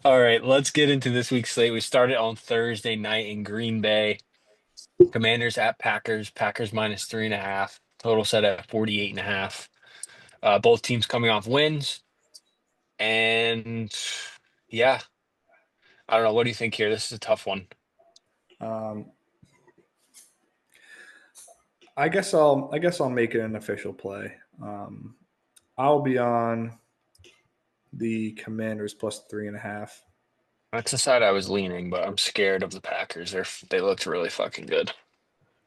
All right, let's get into this week's slate. We started on Thursday night in Green Bay. Commanders at Packers. Packers -3.5. Total set at 48.5. Both teams coming off wins. And yeah, I don't know. What do you think here? This is a tough one. Um, I guess I'll make it an official play. I'll be on the Commanders plus 3.5. That's the side I was leaning, but I'm scared of the Packers. They looked really fucking good.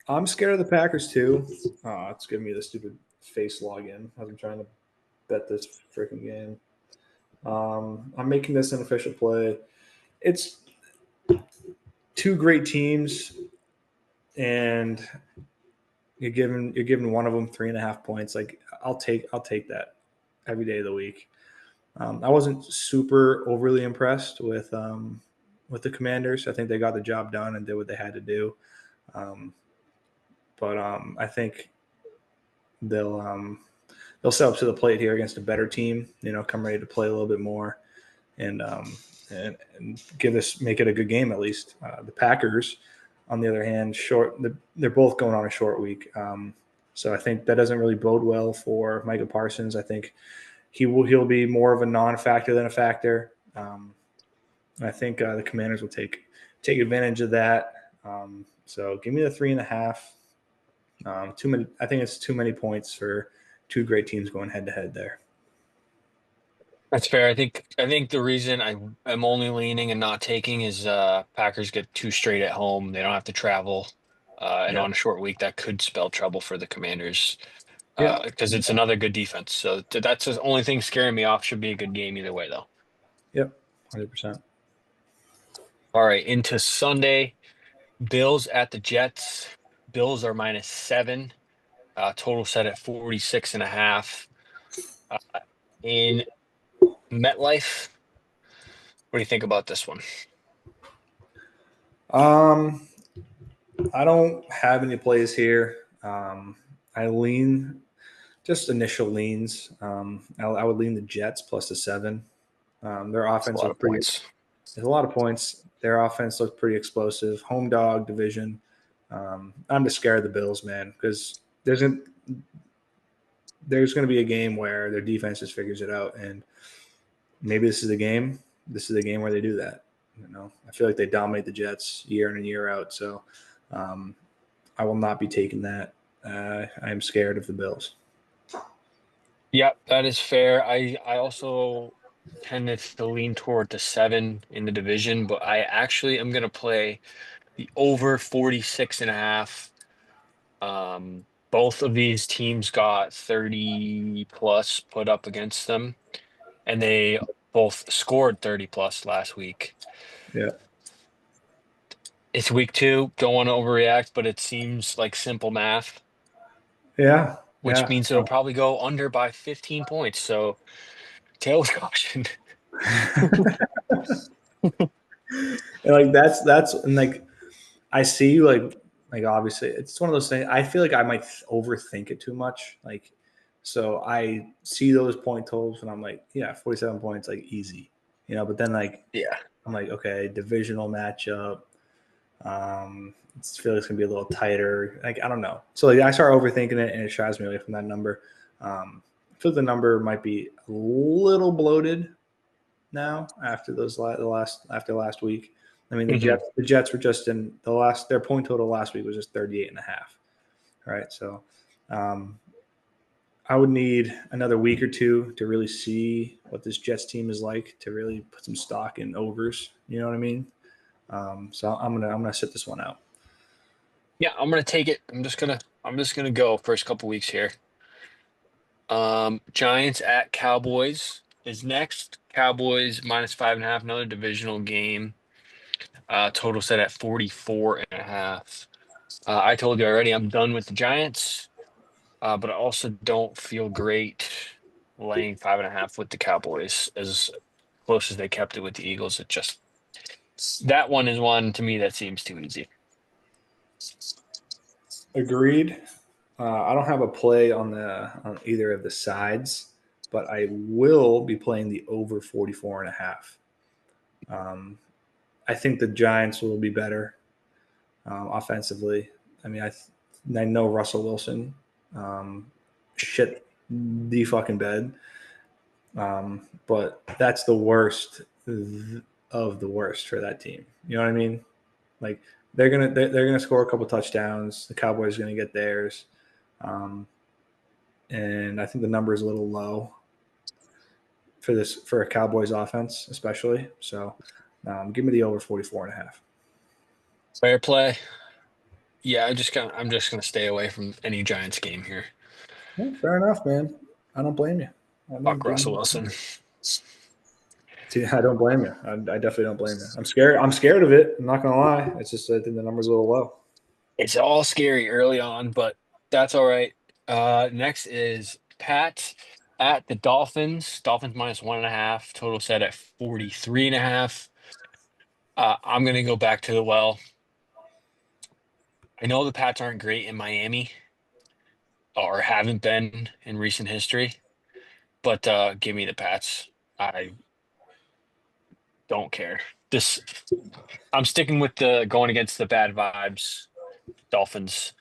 I'm scared of the Packers too. It's giving me the stupid face login as I'm trying to bet this freaking game. I'm making this an official play. It's two great teams, and you're giving one of them 3.5 points. Like I'll take that every day of the week. I wasn't super overly impressed with the Commanders. I think they got the job done and did what they had to do. Um, but I think they'll they'll step up to the plate here against a better team. Come ready to play a little bit more and make it a good game at least. The Packers, on the other hand, they're both going on a short week. So I think that doesn't really bode well for Micah Parsons. I think he'll be more of a non-factor than a factor. I think the Commanders will take advantage of that. So give me the 3.5. Too many. I think it's too many points for two great teams going head to head there. That's fair. I think the reason I'm only leaning and not taking is Packers get two straight at home. They don't have to travel. And Yeah. on a short week, that could spell trouble for the Commanders Yeah. because it's another good defense. So that's the only thing scaring me off. Should be a good game either way, though. Yep. 100%. All right, into Sunday. Bills at the Jets. Bills are -7. Total set at 46 and a half. Uh, in MetLife, what do you think about this one? Um, I don't have any plays here. I lean just initial leans. I would lean the Jets plus the 7. Their It's a offense lot looks of pretty. points. There's a lot of points. Their offense looks pretty explosive. Home dog division. I'm just scared of the Bills, man, because there's going to be a game where their defense just figures it out, and maybe this is the game. This is the game where they do that. I feel like they dominate the Jets year in and year out. So um, I will not be taking that. I am scared of the Bills. Yep, that is fair. I also tended to lean toward the 7 in the division, but I actually am going to play the over 46 and a half. Both of these teams got 30 plus put up against them, and they both scored 30 plus last week. Yeah, It's week two. Don't want to overreact, but it seems like simple math, yeah, which yeah. means it'll probably go under by 15 points. So tail with caution. And like that's and like I see like obviously it's one of those things. I feel like I might overthink it too much. Like so I see those point totals and I'm like, yeah, 47 points, like easy. But then like Yeah. I'm like, okay, divisional matchup. I feel like it's gonna be a little tighter. Like I don't know. So like, I start overthinking it, and it shies me away from that number. I feel like the number might be a little bloated now after the last after last week. I mean, the hmm Jets were just in the last. Their point total last week was just 38 and a half. Right, so um, I would need another week or two to really see what this Jets team is like to really put some stock in overs. You know what I mean? So I'm gonna sit this one out. Yeah, I'm gonna take it. I'm just gonna go first couple weeks here. Giants at Cowboys is next. Cowboys -5.5, another divisional game. Total set at 44 and a half. I told you already, I'm done with the Giants, but I also don't feel great laying 5.5 with the Cowboys as close as they kept it with the Eagles. That one is one to me that seems too easy. Agreed. I don't have a play on either of the sides, but I will be playing the over 44 and a half. Um, I think the Giants will be better offensively. I mean, I know Russell Wilson um, shit the fucking bed, but that's the worst of the worst for that team. You know what I mean? Like they're gonna score a couple touchdowns. The Cowboys are gonna get theirs, um, and I think the number is a little low for a Cowboys offense, especially. So give me the over 44 and a half. Fair play. Yeah, I'm just gonna stay away from any Giants game here. Yeah, fair enough, man. I don't blame you. I don't Fuck blame Russell you. Wilson. See, I don't blame you. I definitely don't blame you. I'm scared. I'm scared of it. I'm not gonna lie. It's just I think the number's a little low. It's all scary early on, but that's all right. Next is Pat at the Dolphins. Dolphins -1.5. Total set at 43 and a half. I'm gonna go back to the well. I know the Pats aren't great in Miami or haven't been in recent history, but give me the Pats. I don't care. This I'm sticking with the going against the bad vibes Dolphins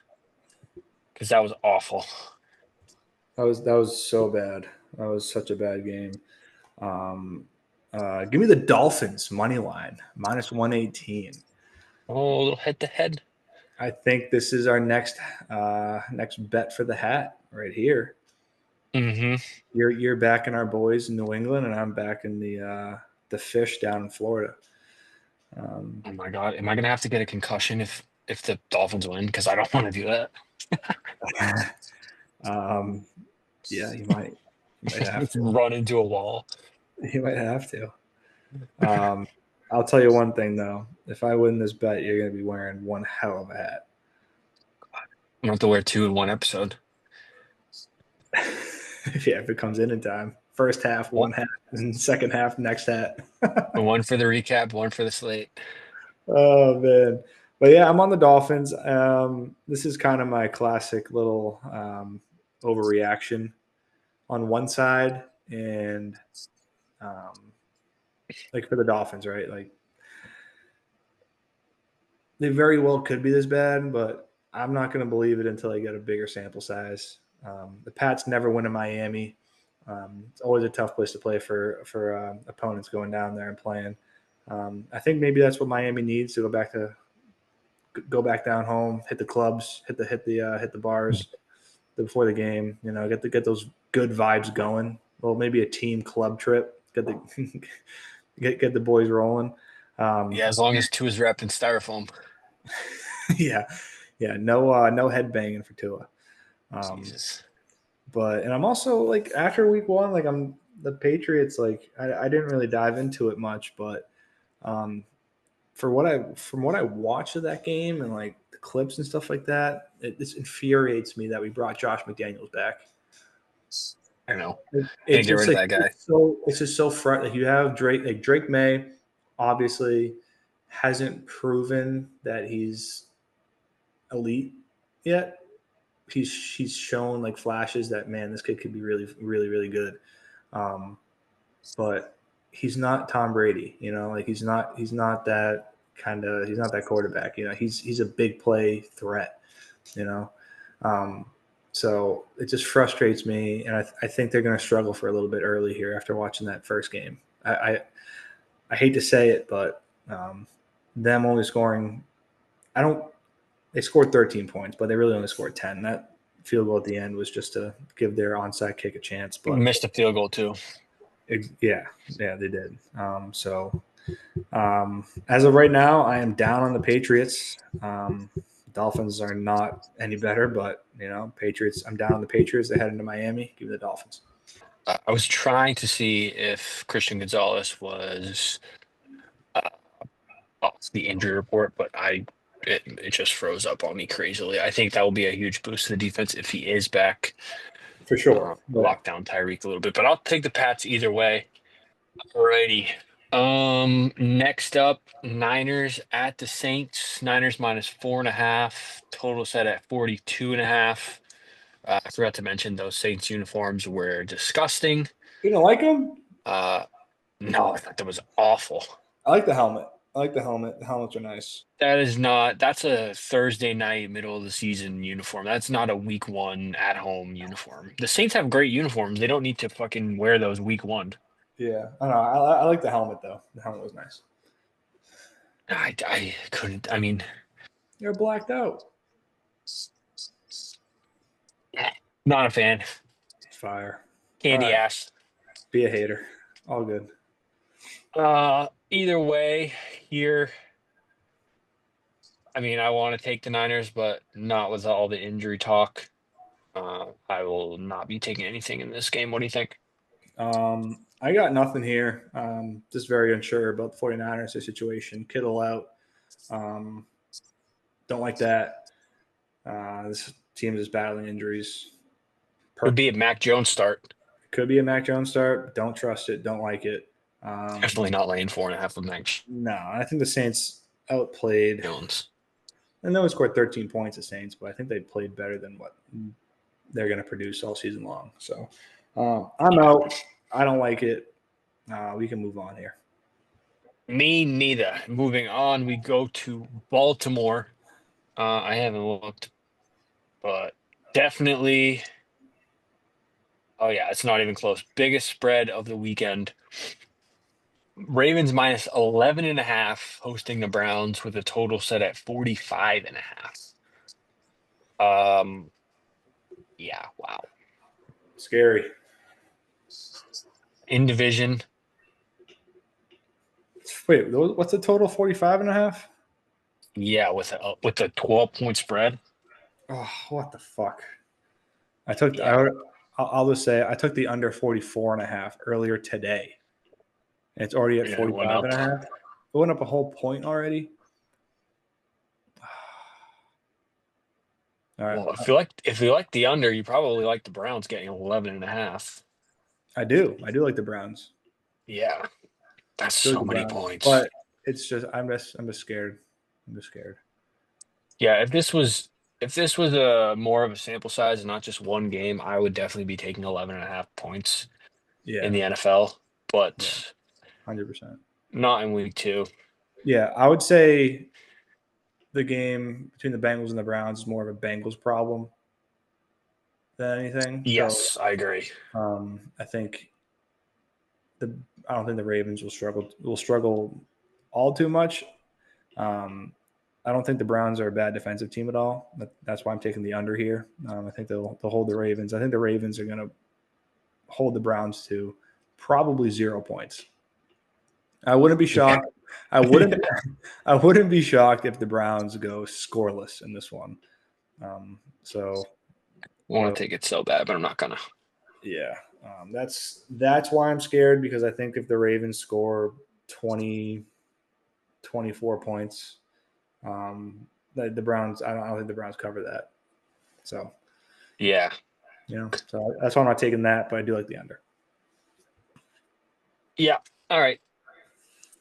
because that was awful. That was so bad. That was such a bad game. Um, give me the Dolphins money line -118. Oh, a little head to head. I think this is our next bet for the hat right here. Hmm. You're backing our boys in New England, and I'm backing the fish down in Florida. Um, Oh my God, am I gonna have to get a concussion if the Dolphins win? Because I don't want to do that. um, yeah, you might have to. Run into a wall. You might have to. Um, I'll tell you one thing though: if I win this bet, you're going to be wearing one hell of a hat. I don't have to wear two in one episode. Yeah, if it comes in time. First half, One one hat, and second half, next hat. one for the recap, one for the slate. Oh man, but yeah, I'm on the Dolphins. This is kind of my classic little overreaction on one side, and um, like for the Dolphins, right? Like they very well could be this bad, but I'm not going to believe it until I get a bigger sample size. The Pats never win in Miami. It's always a tough place to play for opponents going down there and playing. I think maybe that's what Miami needs to go back down home, hit the clubs, hit the bars before the game. You know, get those good vibes going. Well, maybe a team club trip. Get the get the boys rolling. Um, Yeah, as long as two is wrapped in styrofoam. yeah, yeah. No head banging for Tua. Um, Jesus. and I'm also like after week one, like I'm the Patriots. Like I didn't really dive into it much, but um, from what I watched of that game and like the clips and stuff like that, this infuriates me that we brought Josh McDaniels back. I know. Can't It's get just rid of like that guy. it's just so front. Like you have Drake May, obviously hasn't proven that he's elite yet. He's shown like flashes that man, this kid could be really good. Um, but he's not Tom Brady, you know, like he's not that he's not that quarterback, you know, he's a big play threat, you know. Um, so it just frustrates me, and I think they're going to struggle for a little bit early here after watching that first game. I hate to say it, but them only scoring, I don't. They scored 13 points, but they really only scored 10. That field goal at the end was just to give their onside kick a chance, but Missed a field goal too. yeah, yeah, they did. As of right now, I am down on the Patriots. Dolphins are not any better, but you know, Patriots. I'm down on the Patriots. They head into Miami. Give me the Dolphins. I was trying to see if Christian Gonzalez was uh, off the injury report, but it just froze up on me crazily. I think that will be a huge boost to the defense if he is back. For sure. Yeah. Lock down Tyreek a little bit, but I'll take the Pats either way. Alrighty. Next up, Niners at the Saints. Niners minus 4.5. Total set at 42.5. I forgot to mention those Saints uniforms were disgusting. You don't like them? Uh, no, I thought that was awful. I like the helmet. I like the helmet. The helmets are nice. That is not, that's a Thursday night, middle of the season uniform. That's not a week one at home uniform. The Saints have great uniforms. They don't need to fucking wear those week one. Yeah, I don't know. I like the helmet though. The helmet was nice. I couldn't, I mean, You're blacked out. not a fan. Fire. All Candy right. ass. Be a hater. All good. Either way, here, I mean, I want to take the Niners, but not with all the injury talk. I will not be taking anything in this game. What do you think? I got nothing here. Just very unsure about the 49ers situation. Kittle out. Um, don't like that. This team is battling injuries. Would be a Mac Jones start. Could be a Mac Jones start. Don't trust it. Don't like it. Definitely not laying 4.5 with Mac No, I think the Saints outplayed. Jones. I know we scored 13 points, the Saints, but I think they played better than what they're going to produce all season long. So I'm Yeah. out. I don't like it. We can move on here. Me neither. Moving on, we go to Baltimore. I haven't looked, but definitely. Oh yeah, it's not even close. Biggest spread of the weekend. Ravens minus 11.5 hosting the Browns with a total set at 45.5. Yeah, wow. Scary. In division, Wait, what's the total? 45 and a half? yeah, with a 12-point spread. Oh, what the fuck? I took, Yeah, I'll just say I took the under 44 and a half earlier today. And it's already at and it went 45 and up. a half. It went up a whole point already. All right. Well, if you like the under, you probably like the Browns getting 11 and a half. I do. I do like the Browns. Yeah, that's I do like so the many Browns. points. But it's just I'm just scared. I'm just scared. Yeah, if this was a more of a sample size and not just one game, I would definitely be taking 11 and a half points in Yeah. the NFL, Yeah. but 100%. not in week two. Yeah. I would say the game between the Bengals and the Browns is more of a Bengals problem than anything. So Yes, I agree. I think the I don't think the Ravens will struggle all too much. Um, I don't think the Browns are a bad defensive team at all. That's why I'm taking the under here. I think they'll hold the Ravens. I think the Ravens are going to hold the Browns to probably 0 points. I wouldn't be Yeah. shocked. I wouldn't. I wouldn't be shocked if the Browns go scoreless in this one. So Want the to take it so bad, but I'm not gonna. yeah, that's why I'm scared because I think if the Ravens score 20, 24 points, the Browns. I don't think the Browns cover that. So Yeah. so that's why I'm not taking that, but I do like the under. Yeah. All right.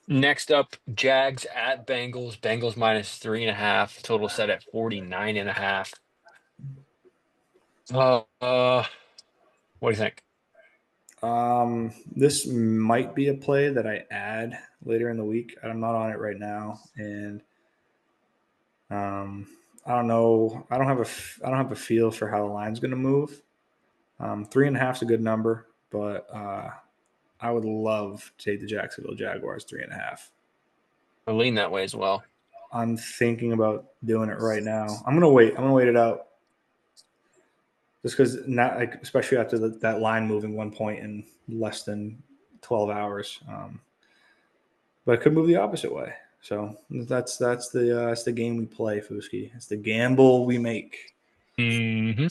Next up, Jags at Bengals. Bengals minus 3.5. Total set at 49 and a half. What do you think? This might be a play that I add later in the week. I'm not on it right now, and I don't know. I don't have a feel for how the line's going to move. 3.5 is a good number, but I would love to take the Jacksonville Jaguars 3.5. I lean that way as well. I'm thinking about doing it right now. I'm gonna wait. I'm gonna wait it out just because not like especially after that line moving 1 point in less than 12 hours. But it could move the opposite way. So that's the game we play, Fuski. It's the gamble we make. Hmm.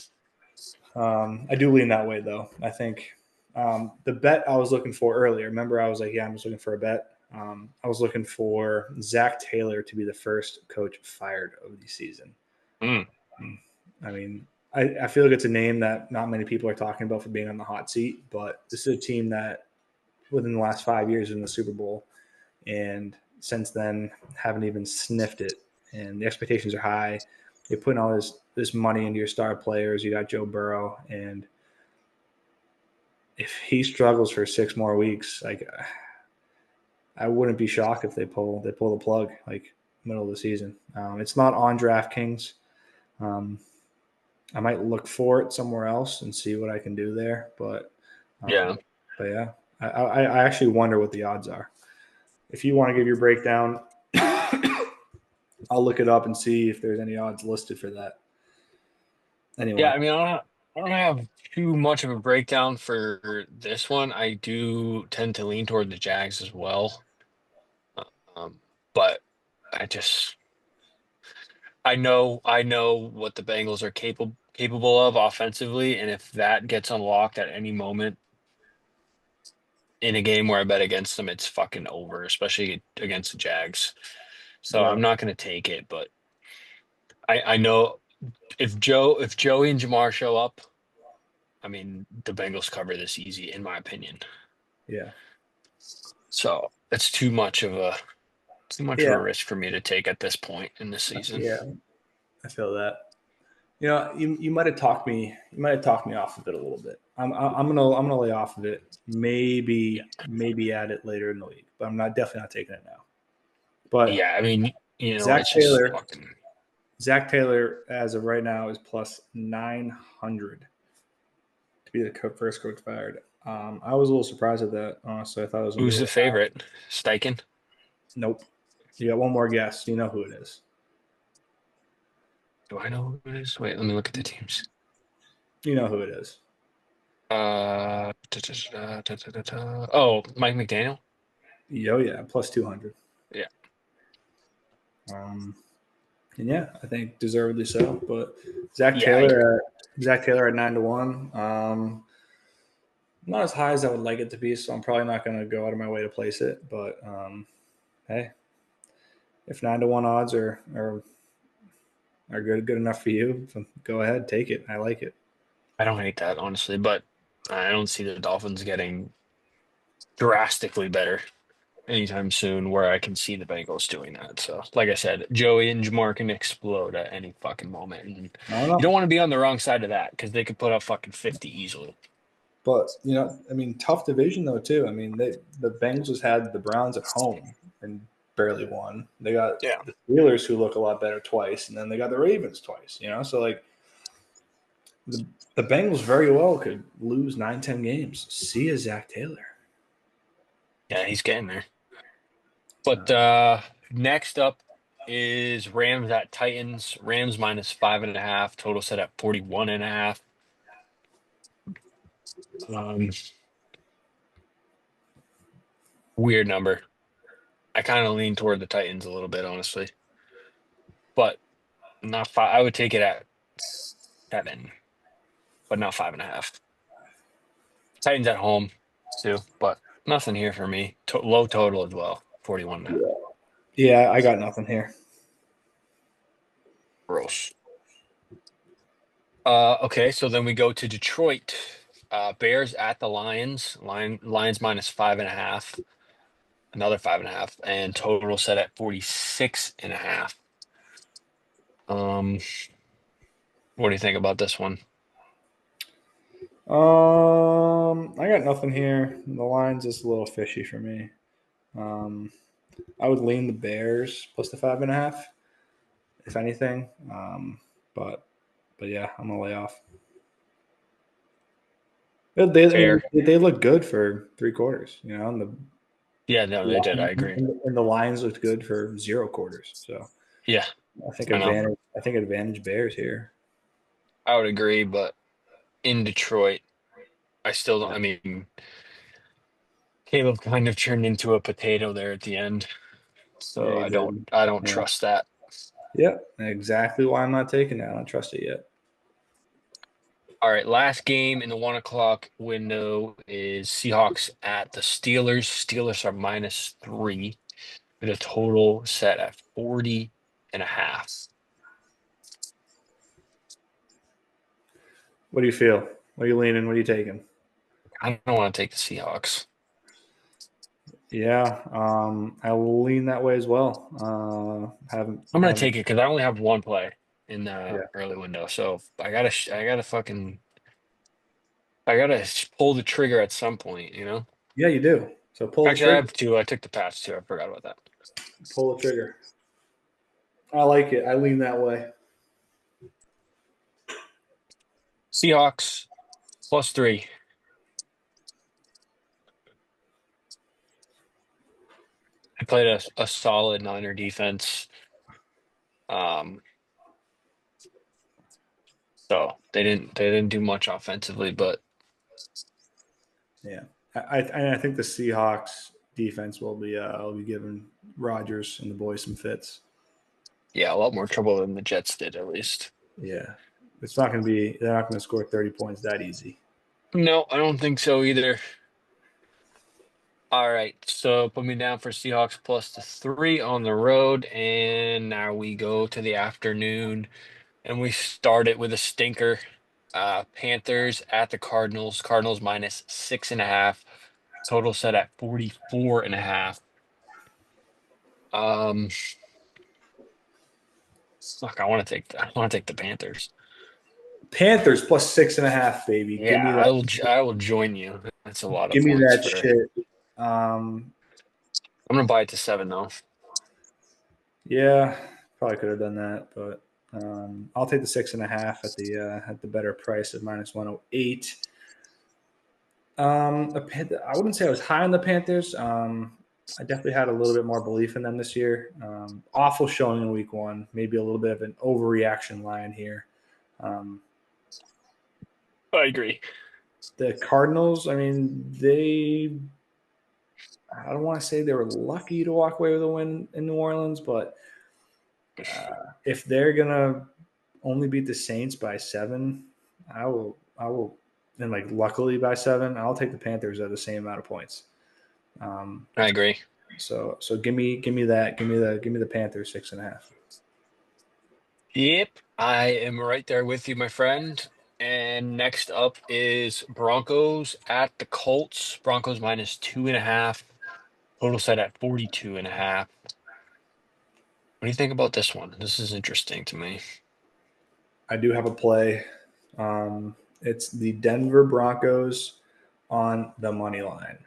I do lean that way though. I think the bet I was looking for earlier. Remember, I was like, yeah, I'm just looking for a bet. I was looking for Zach Taylor to be the first coach fired of the season. Mm. I mean, I feel like it's a name that not many people are talking about for being on the hot seat, but this is a team that within the last 5 years is in the Super Bowl, and since then haven't even sniffed it. And the expectations are high. You're putting all this money into your star players. You got Joe Burrow, and if he struggles for 6 more weeks, like I wouldn't be shocked if they pull the plug like middle of the season. It's not on DraftKings. Um, I might look for it somewhere else and see what I can do there, Yeah. um, but yeah, I actually wonder what the odds are. If you want to give your breakdown, I'll look it up and see if there's any odds listed for that. Yeah, Anyway, I mean, I don't have too much of a breakdown for this one. I do tend to lean toward the Jags as well. Um, but I just I know what the Bengals are capable of offensively, and if that gets unlocked at any moment in a game where I bet against them, it's fucking over, especially against the Jags. So yeah, I'm not gonna take it, but I know if Joey and Jamar show up, I mean the Bengals cover this easy, in my opinion. yeah, So it's too much of a yeah, risk for me to take at this point in the season. yeah. I feel that. You might have talked me. You might have talked me off of it a little bit. I'm gonna lay off of it. Yeah. Maybe add it later in the week, but I'm not definitely not taking it now. But Yeah, I mean, Zach it's just Taylor, fucking Zach Taylor, as of right now, is plus 900 to be the first coach fired. I was a little surprised at that. Honestly, I thought it was gonna be a who's the little high. favorite? Steichen? Nope. You got one more guess. You know who it is. Do I know who it is? Wait, let me look at the teams. You know who it is. Mike McDaniel. Yo, yeah, plus 200. Yeah, Um, and yeah, I think deservedly so. But Zach yeah, I agree. Taylor, Zach Taylor at 9-1. Not as high as I would like it to be, so I'm probably not going to go out of my way to place it. But hey, if 9-1 odds are good enough for you, go ahead, take it. I like it. I don't hate that honestly, but I don't see the Dolphins getting drastically better anytime soon where I can see the Bengals doing that. So, like I said, Joey and Jamar can explode at any fucking moment. And I don't you don't know. want to be on the wrong side of that because they could put up fucking 50 easily. But I mean, tough division though too. I mean, the Bengals just had the Browns at home and barely won. They got Yeah. the Steelers who look a lot better twice, and then they got the Ravens twice. So like the the Bengals very well could lose 9-10 games. See ya, Zach Taylor. Yeah, he's getting there. But Uh, next up is Rams at Titans. Rams minus 5.5, total set at 41.5. Weird number. I kind of lean toward the Titans a little bit, honestly. But not five. I would take it at 7, but not 5.5. Titans at home too, but nothing here for me. Low total as well, 41.5. yeah, I got nothing here. Gross. Okay, so then we go to Detroit. Bears at the Lions. Lions minus 5.5. Another 5.5, and total set at 46.5. Um, what do you think about this one? I got nothing here. The line's just a little fishy for me. Um, I would lean the Bears plus the 5.5, if anything. But but yeah, I'm gonna lay off. Fair. They look good for 3 quarters, and Yeah, no, they did. I agree. the Lions looked good for 0 quarters. So Yeah, I think I know. advantage Bears here. I would agree, but in Detroit, I still don't. Yeah, I mean, Caleb kind of turned into a potato there at the end, yeah, so he did. I don't Yeah, trust that. yeah, exactly why I'm not taking it. I don't trust it yet. All right, last game in the 1 o'clock window is Seahawks at the Steelers. Steelers are minus 3 with a total set at 40.5. What do you feel? What are you leaning? What are you taking? I don't want to take the Seahawks. Yeah, I lean that way as well. I'm gonna Haven't. take it because I only have one play in Yeah, the early window, so I gotta pull the trigger at some point, you know. yeah, you do. So pull the Actually, I trigger. have two. I took the Pats too. I forgot about that. Pull the trigger. I like it. I lean that way. Seahawks plus 3. I played a solid Niner defense. Um, so they didn't do much offensively, but Yeah, I think the Seahawks defense will be giving Rodgers and the boys some fits. yeah, a lot more trouble than the Jets did at least. Yeah, it's not going to be. They're not going to score 30 points that easy. No, I don't think so either. All right, so put me down for Seahawks plus the 3 on the road, and now we go to the afternoon, and we start it with a stinker. Panthers at the Cardinals. Cardinals minus 6.5. Total set at 44.5. Um, Fuck, I want to take the Panthers. Panthers plus 6.5, baby. Give Yeah, me that. I will join you. That's a lot of Give me points that for. shit. Um, I'm gonna buy it to 7 though. yeah, probably could have done that, but I'll take the 6.5 at the better price of -108. I wouldn't say I was high on the Panthers. I definitely had a little bit more belief in them this year. Awful showing in week one, maybe a little bit of an overreaction line here. Um, I agree. The Cardinals, I mean, I don't want to say they were lucky to walk away with a win in New Orleans, but if they're going to only beat the Saints by 7, I will, and like luckily by 7, I'll take the Panthers at the same amount of points. Um, I agree. so give me the Panthers 6.5. Yep, I am right there with you, my friend. And next up is Broncos at the Colts. Broncos minus 2.5. Total set at 42.5. What do you think about this one? This is interesting to me. I do have a play. It's the Denver Broncos on the money line.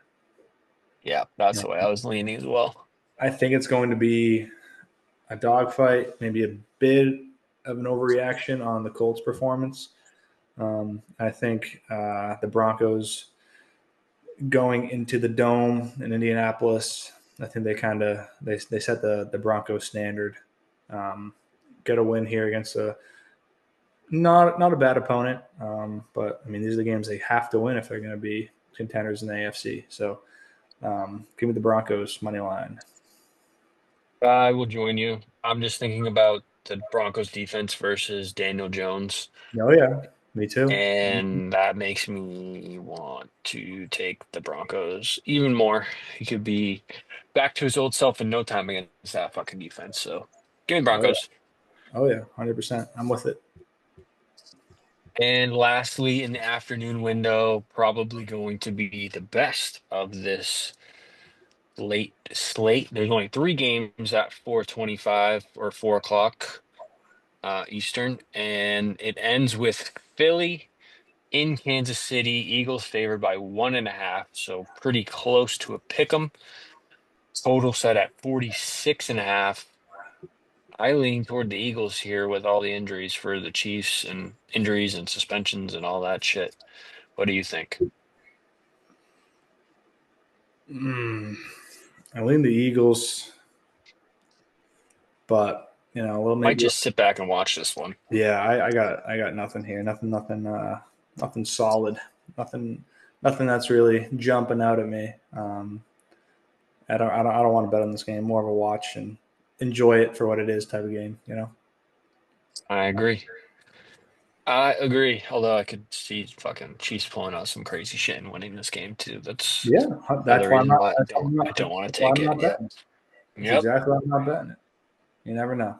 Yeah, that's the way I was leaning as well. I think it's going to be a dogfight, maybe a bit of an overreaction on the Colts' performance. I think the Broncos going into the dome in Indianapolis, I think they set the Broncos standard. Um, get a win here against a not a bad opponent, but I mean these are the games they have to win if they're going to be contenders in the AFC. So give me the Broncos money line. I will join you. I'm just thinking about the Broncos defense versus Daniel Jones, Oh yeah, me too. and that makes me want to take the Broncos even more. He could be back to his old self in no time against that fucking defense. So give me Oh yeah, Broncos. 100%. I'm with it. And lastly, in the afternoon window, probably going to be the best of this late slate. There's only three games at 4:25 or 4 o'clock Eastern, and it ends with Philly in Kansas City. Eagles favored by 1.5, so pretty close to a pick 'em. Total set at 46.5. I lean toward the Eagles here with all the injuries for the Chiefs and injuries and suspensions and all that shit. What do you think? Mm, I lean the Eagles, but well Might maybe just sit back and watch this one. yeah. I got nothing here. Nothing solid. Nothing that's really jumping out at me. I don't want to bet on this game. More of a watch and enjoy it for what it is type of game. I agree. I agree. Although I could see fucking Chiefs pulling out some crazy shit and winning this game too. That's Yeah, another that's why I'm reason not. why That's why I'm I not. don't want That's to why take I'm it. not betting. That's Yep. exactly why I'm not betting it. You never know.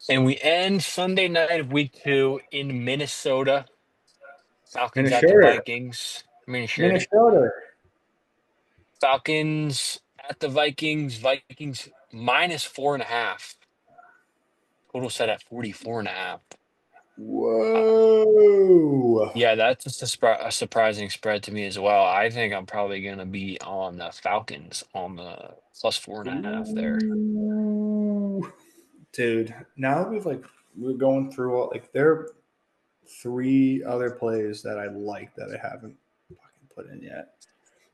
And we end Sunday night of week 2 in Minnesota. Falcons at the Minnesota, Vikings. Minnesota. Minnesota. Falcons at the Vikings. Vikings minus 4.5. Total set at 44.5. Whoa. Yeah, that's a surprising spread to me as well. I think I'm probably going to be on the Falcons on the plus 4.5 there. Ooh. Dude, now that we're going through all there are 3 other plays that I like that I haven't fucking put in yet.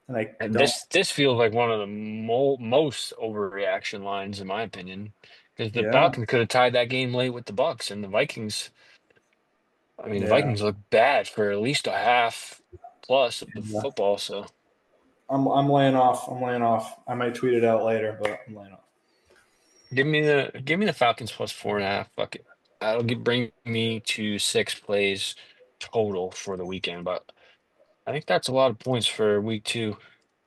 And I And don't this feels like one of the most overreaction lines in my opinion, because the yeah. Falcons could have tied that game late with the Bucks, and the Vikings. I mean, the Yeah. Vikings look bad for at least a half plus of Yeah. football. So I'm laying off. I'm laying off. I might tweet it out later, but I'm laying off. give me the Falcons plus 4.5. Fuck it, bring me to 6 plays total for the weekend. But I think that's a lot of points for week 2,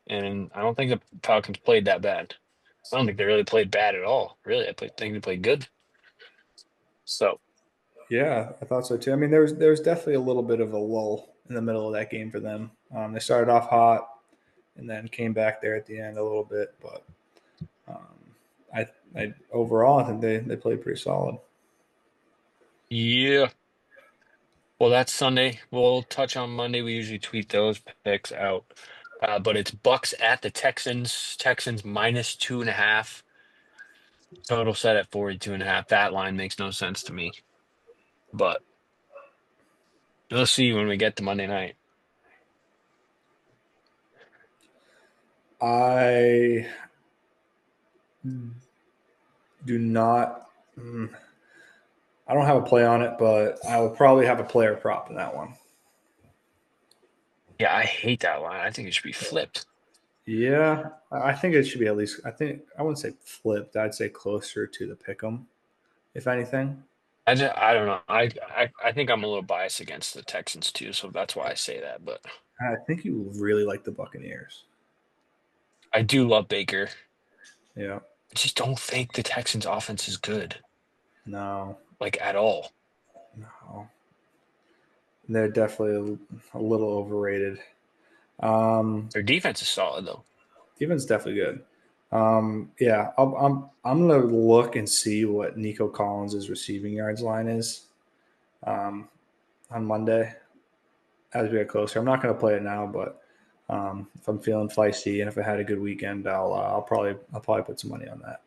and I don't think the Falcons played that bad. I don't think they really played bad at all. Really, think they played good. So Yeah, I thought so too. I mean, there was definitely a little bit of a lull in the middle of that game for them. They started off hot and then came back there at the end a little bit, but um, I overall I think they played pretty solid. yeah. Well, that's Sunday. We'll touch on Monday. We usually tweet those picks out. But it's Bucks at the Texans. Texans minus 2.5. Total set at 42.5. That line makes no sense to me. But we'll see when we get to Monday night. I do not. I don't have a play on it, but I will probably have a player prop in that one. Yeah, I hate that line. I think it should be flipped. Yeah, I think it should be at least. I think I wouldn't say flipped. I'd say closer to the pick 'em, if anything. I don't know. I think I'm a little biased against the Texans too, so that's why I say that. But I think you really like the Buccaneers. I do love Baker. Yeah, I just don't think the Texans offense is good, no, like at all. no, they're definitely a little overrated. Um, Their defense is solid though. Defense definitely good. Yeah, I'm gonna look and see what Nico Collins' receiving yards line is um, on Monday as we get closer. I'm not gonna play it now, but if I'm feeling feisty and if I had a good weekend, I'll probably put some money on that.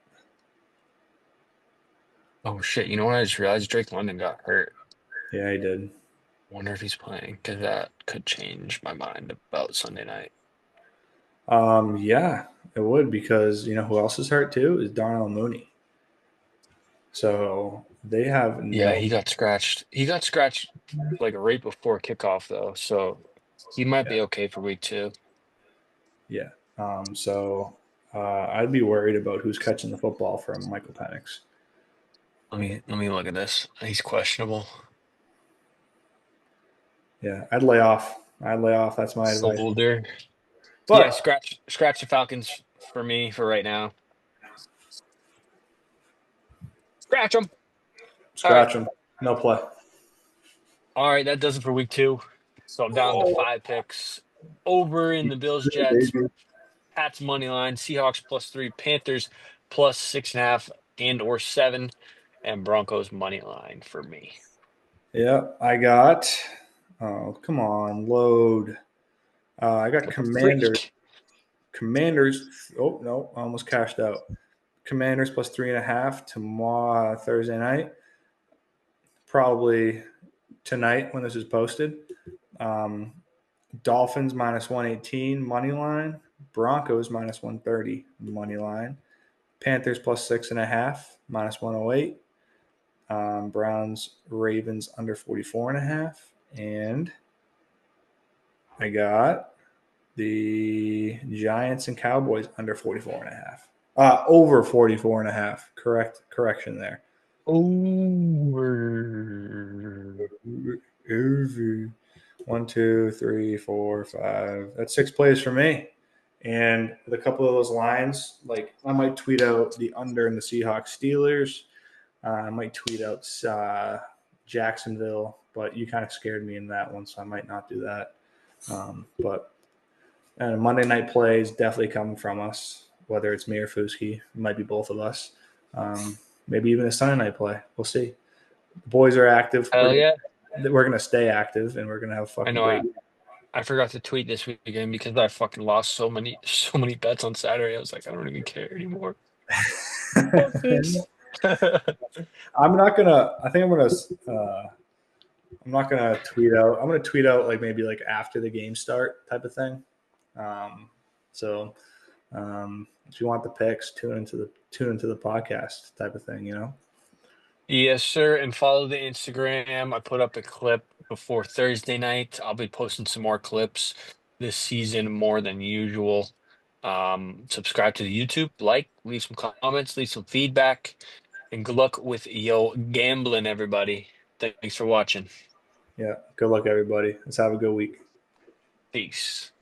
Oh shit! You know what? I just realized Drake London got hurt. Yeah, he did. Wonder if he's playing because that could change my mind about Sunday night. Yeah, it would because you know who else is hurt too is Darnell Mooney. So they have Yeah, no. he got scratched. He got scratched like right before kickoff though, so he might Yeah, be okay for week two. yeah. I'd be worried about who's catching the football from Michael Penix. Let me look at this. He's questionable. Yeah, I'd lay off. I'd lay off. That's my advice. Solder. Yeah, But scratch the Falcons for me for right now. Scratch them. All right. scratch them. No play. All right, that does it for week two. So I'm down to Oh, five picks. Over in the Bills Jets, baby. Pats money line, Seahawks +3, Panthers +6.5 and or 7, and Broncos money line for me. Yeah, I got. Oh, come on, load. I got What the Commanders. freak? Commanders. Oh no, I almost cashed out. Commanders +3.5 tomorrow Thursday night. Probably tonight when this is posted. Um, Dolphins -118 money line. Broncos -130 money line. Panthers +6.5 -108. Browns Ravens under 44.5. And I got the Giants and Cowboys under 44.5. Over 44.5. Correction there. Over. Over. One, two, three, four, five. That's six plays for me. And with a couple of those lines, like I might tweet out the under in the Seahawks Steelers. I might tweet out Jacksonville, but you kind of scared me in that one, so I might not do that. But and Monday night plays definitely coming from us, whether it's me or Fuski. It might be both of us. Maybe even a Sunday night play. We'll see. The boys are active. Hell yeah. We're gonna stay active, and we're gonna have a I fucking know great. I forgot to tweet this weekend because I fucking lost so many bets on Saturday. I was like, I don't even care anymore. Fuck this. I'm not gonna. I think I'm gonna. I'm not gonna tweet out. I'm gonna tweet out like maybe like after the game start type of thing. Um, so if you want the picks, tune into the podcast type of thing. You know. Yes, sir. And follow the Instagram. I put up a clip before Thursday night. I'll be posting some more clips this season more than usual. Subscribe to the YouTube, like, leave some comments, leave some feedback, and good luck with yo gambling, everybody. Thanks for watching. Yeah. Good luck, everybody. Let's have a good week. Peace.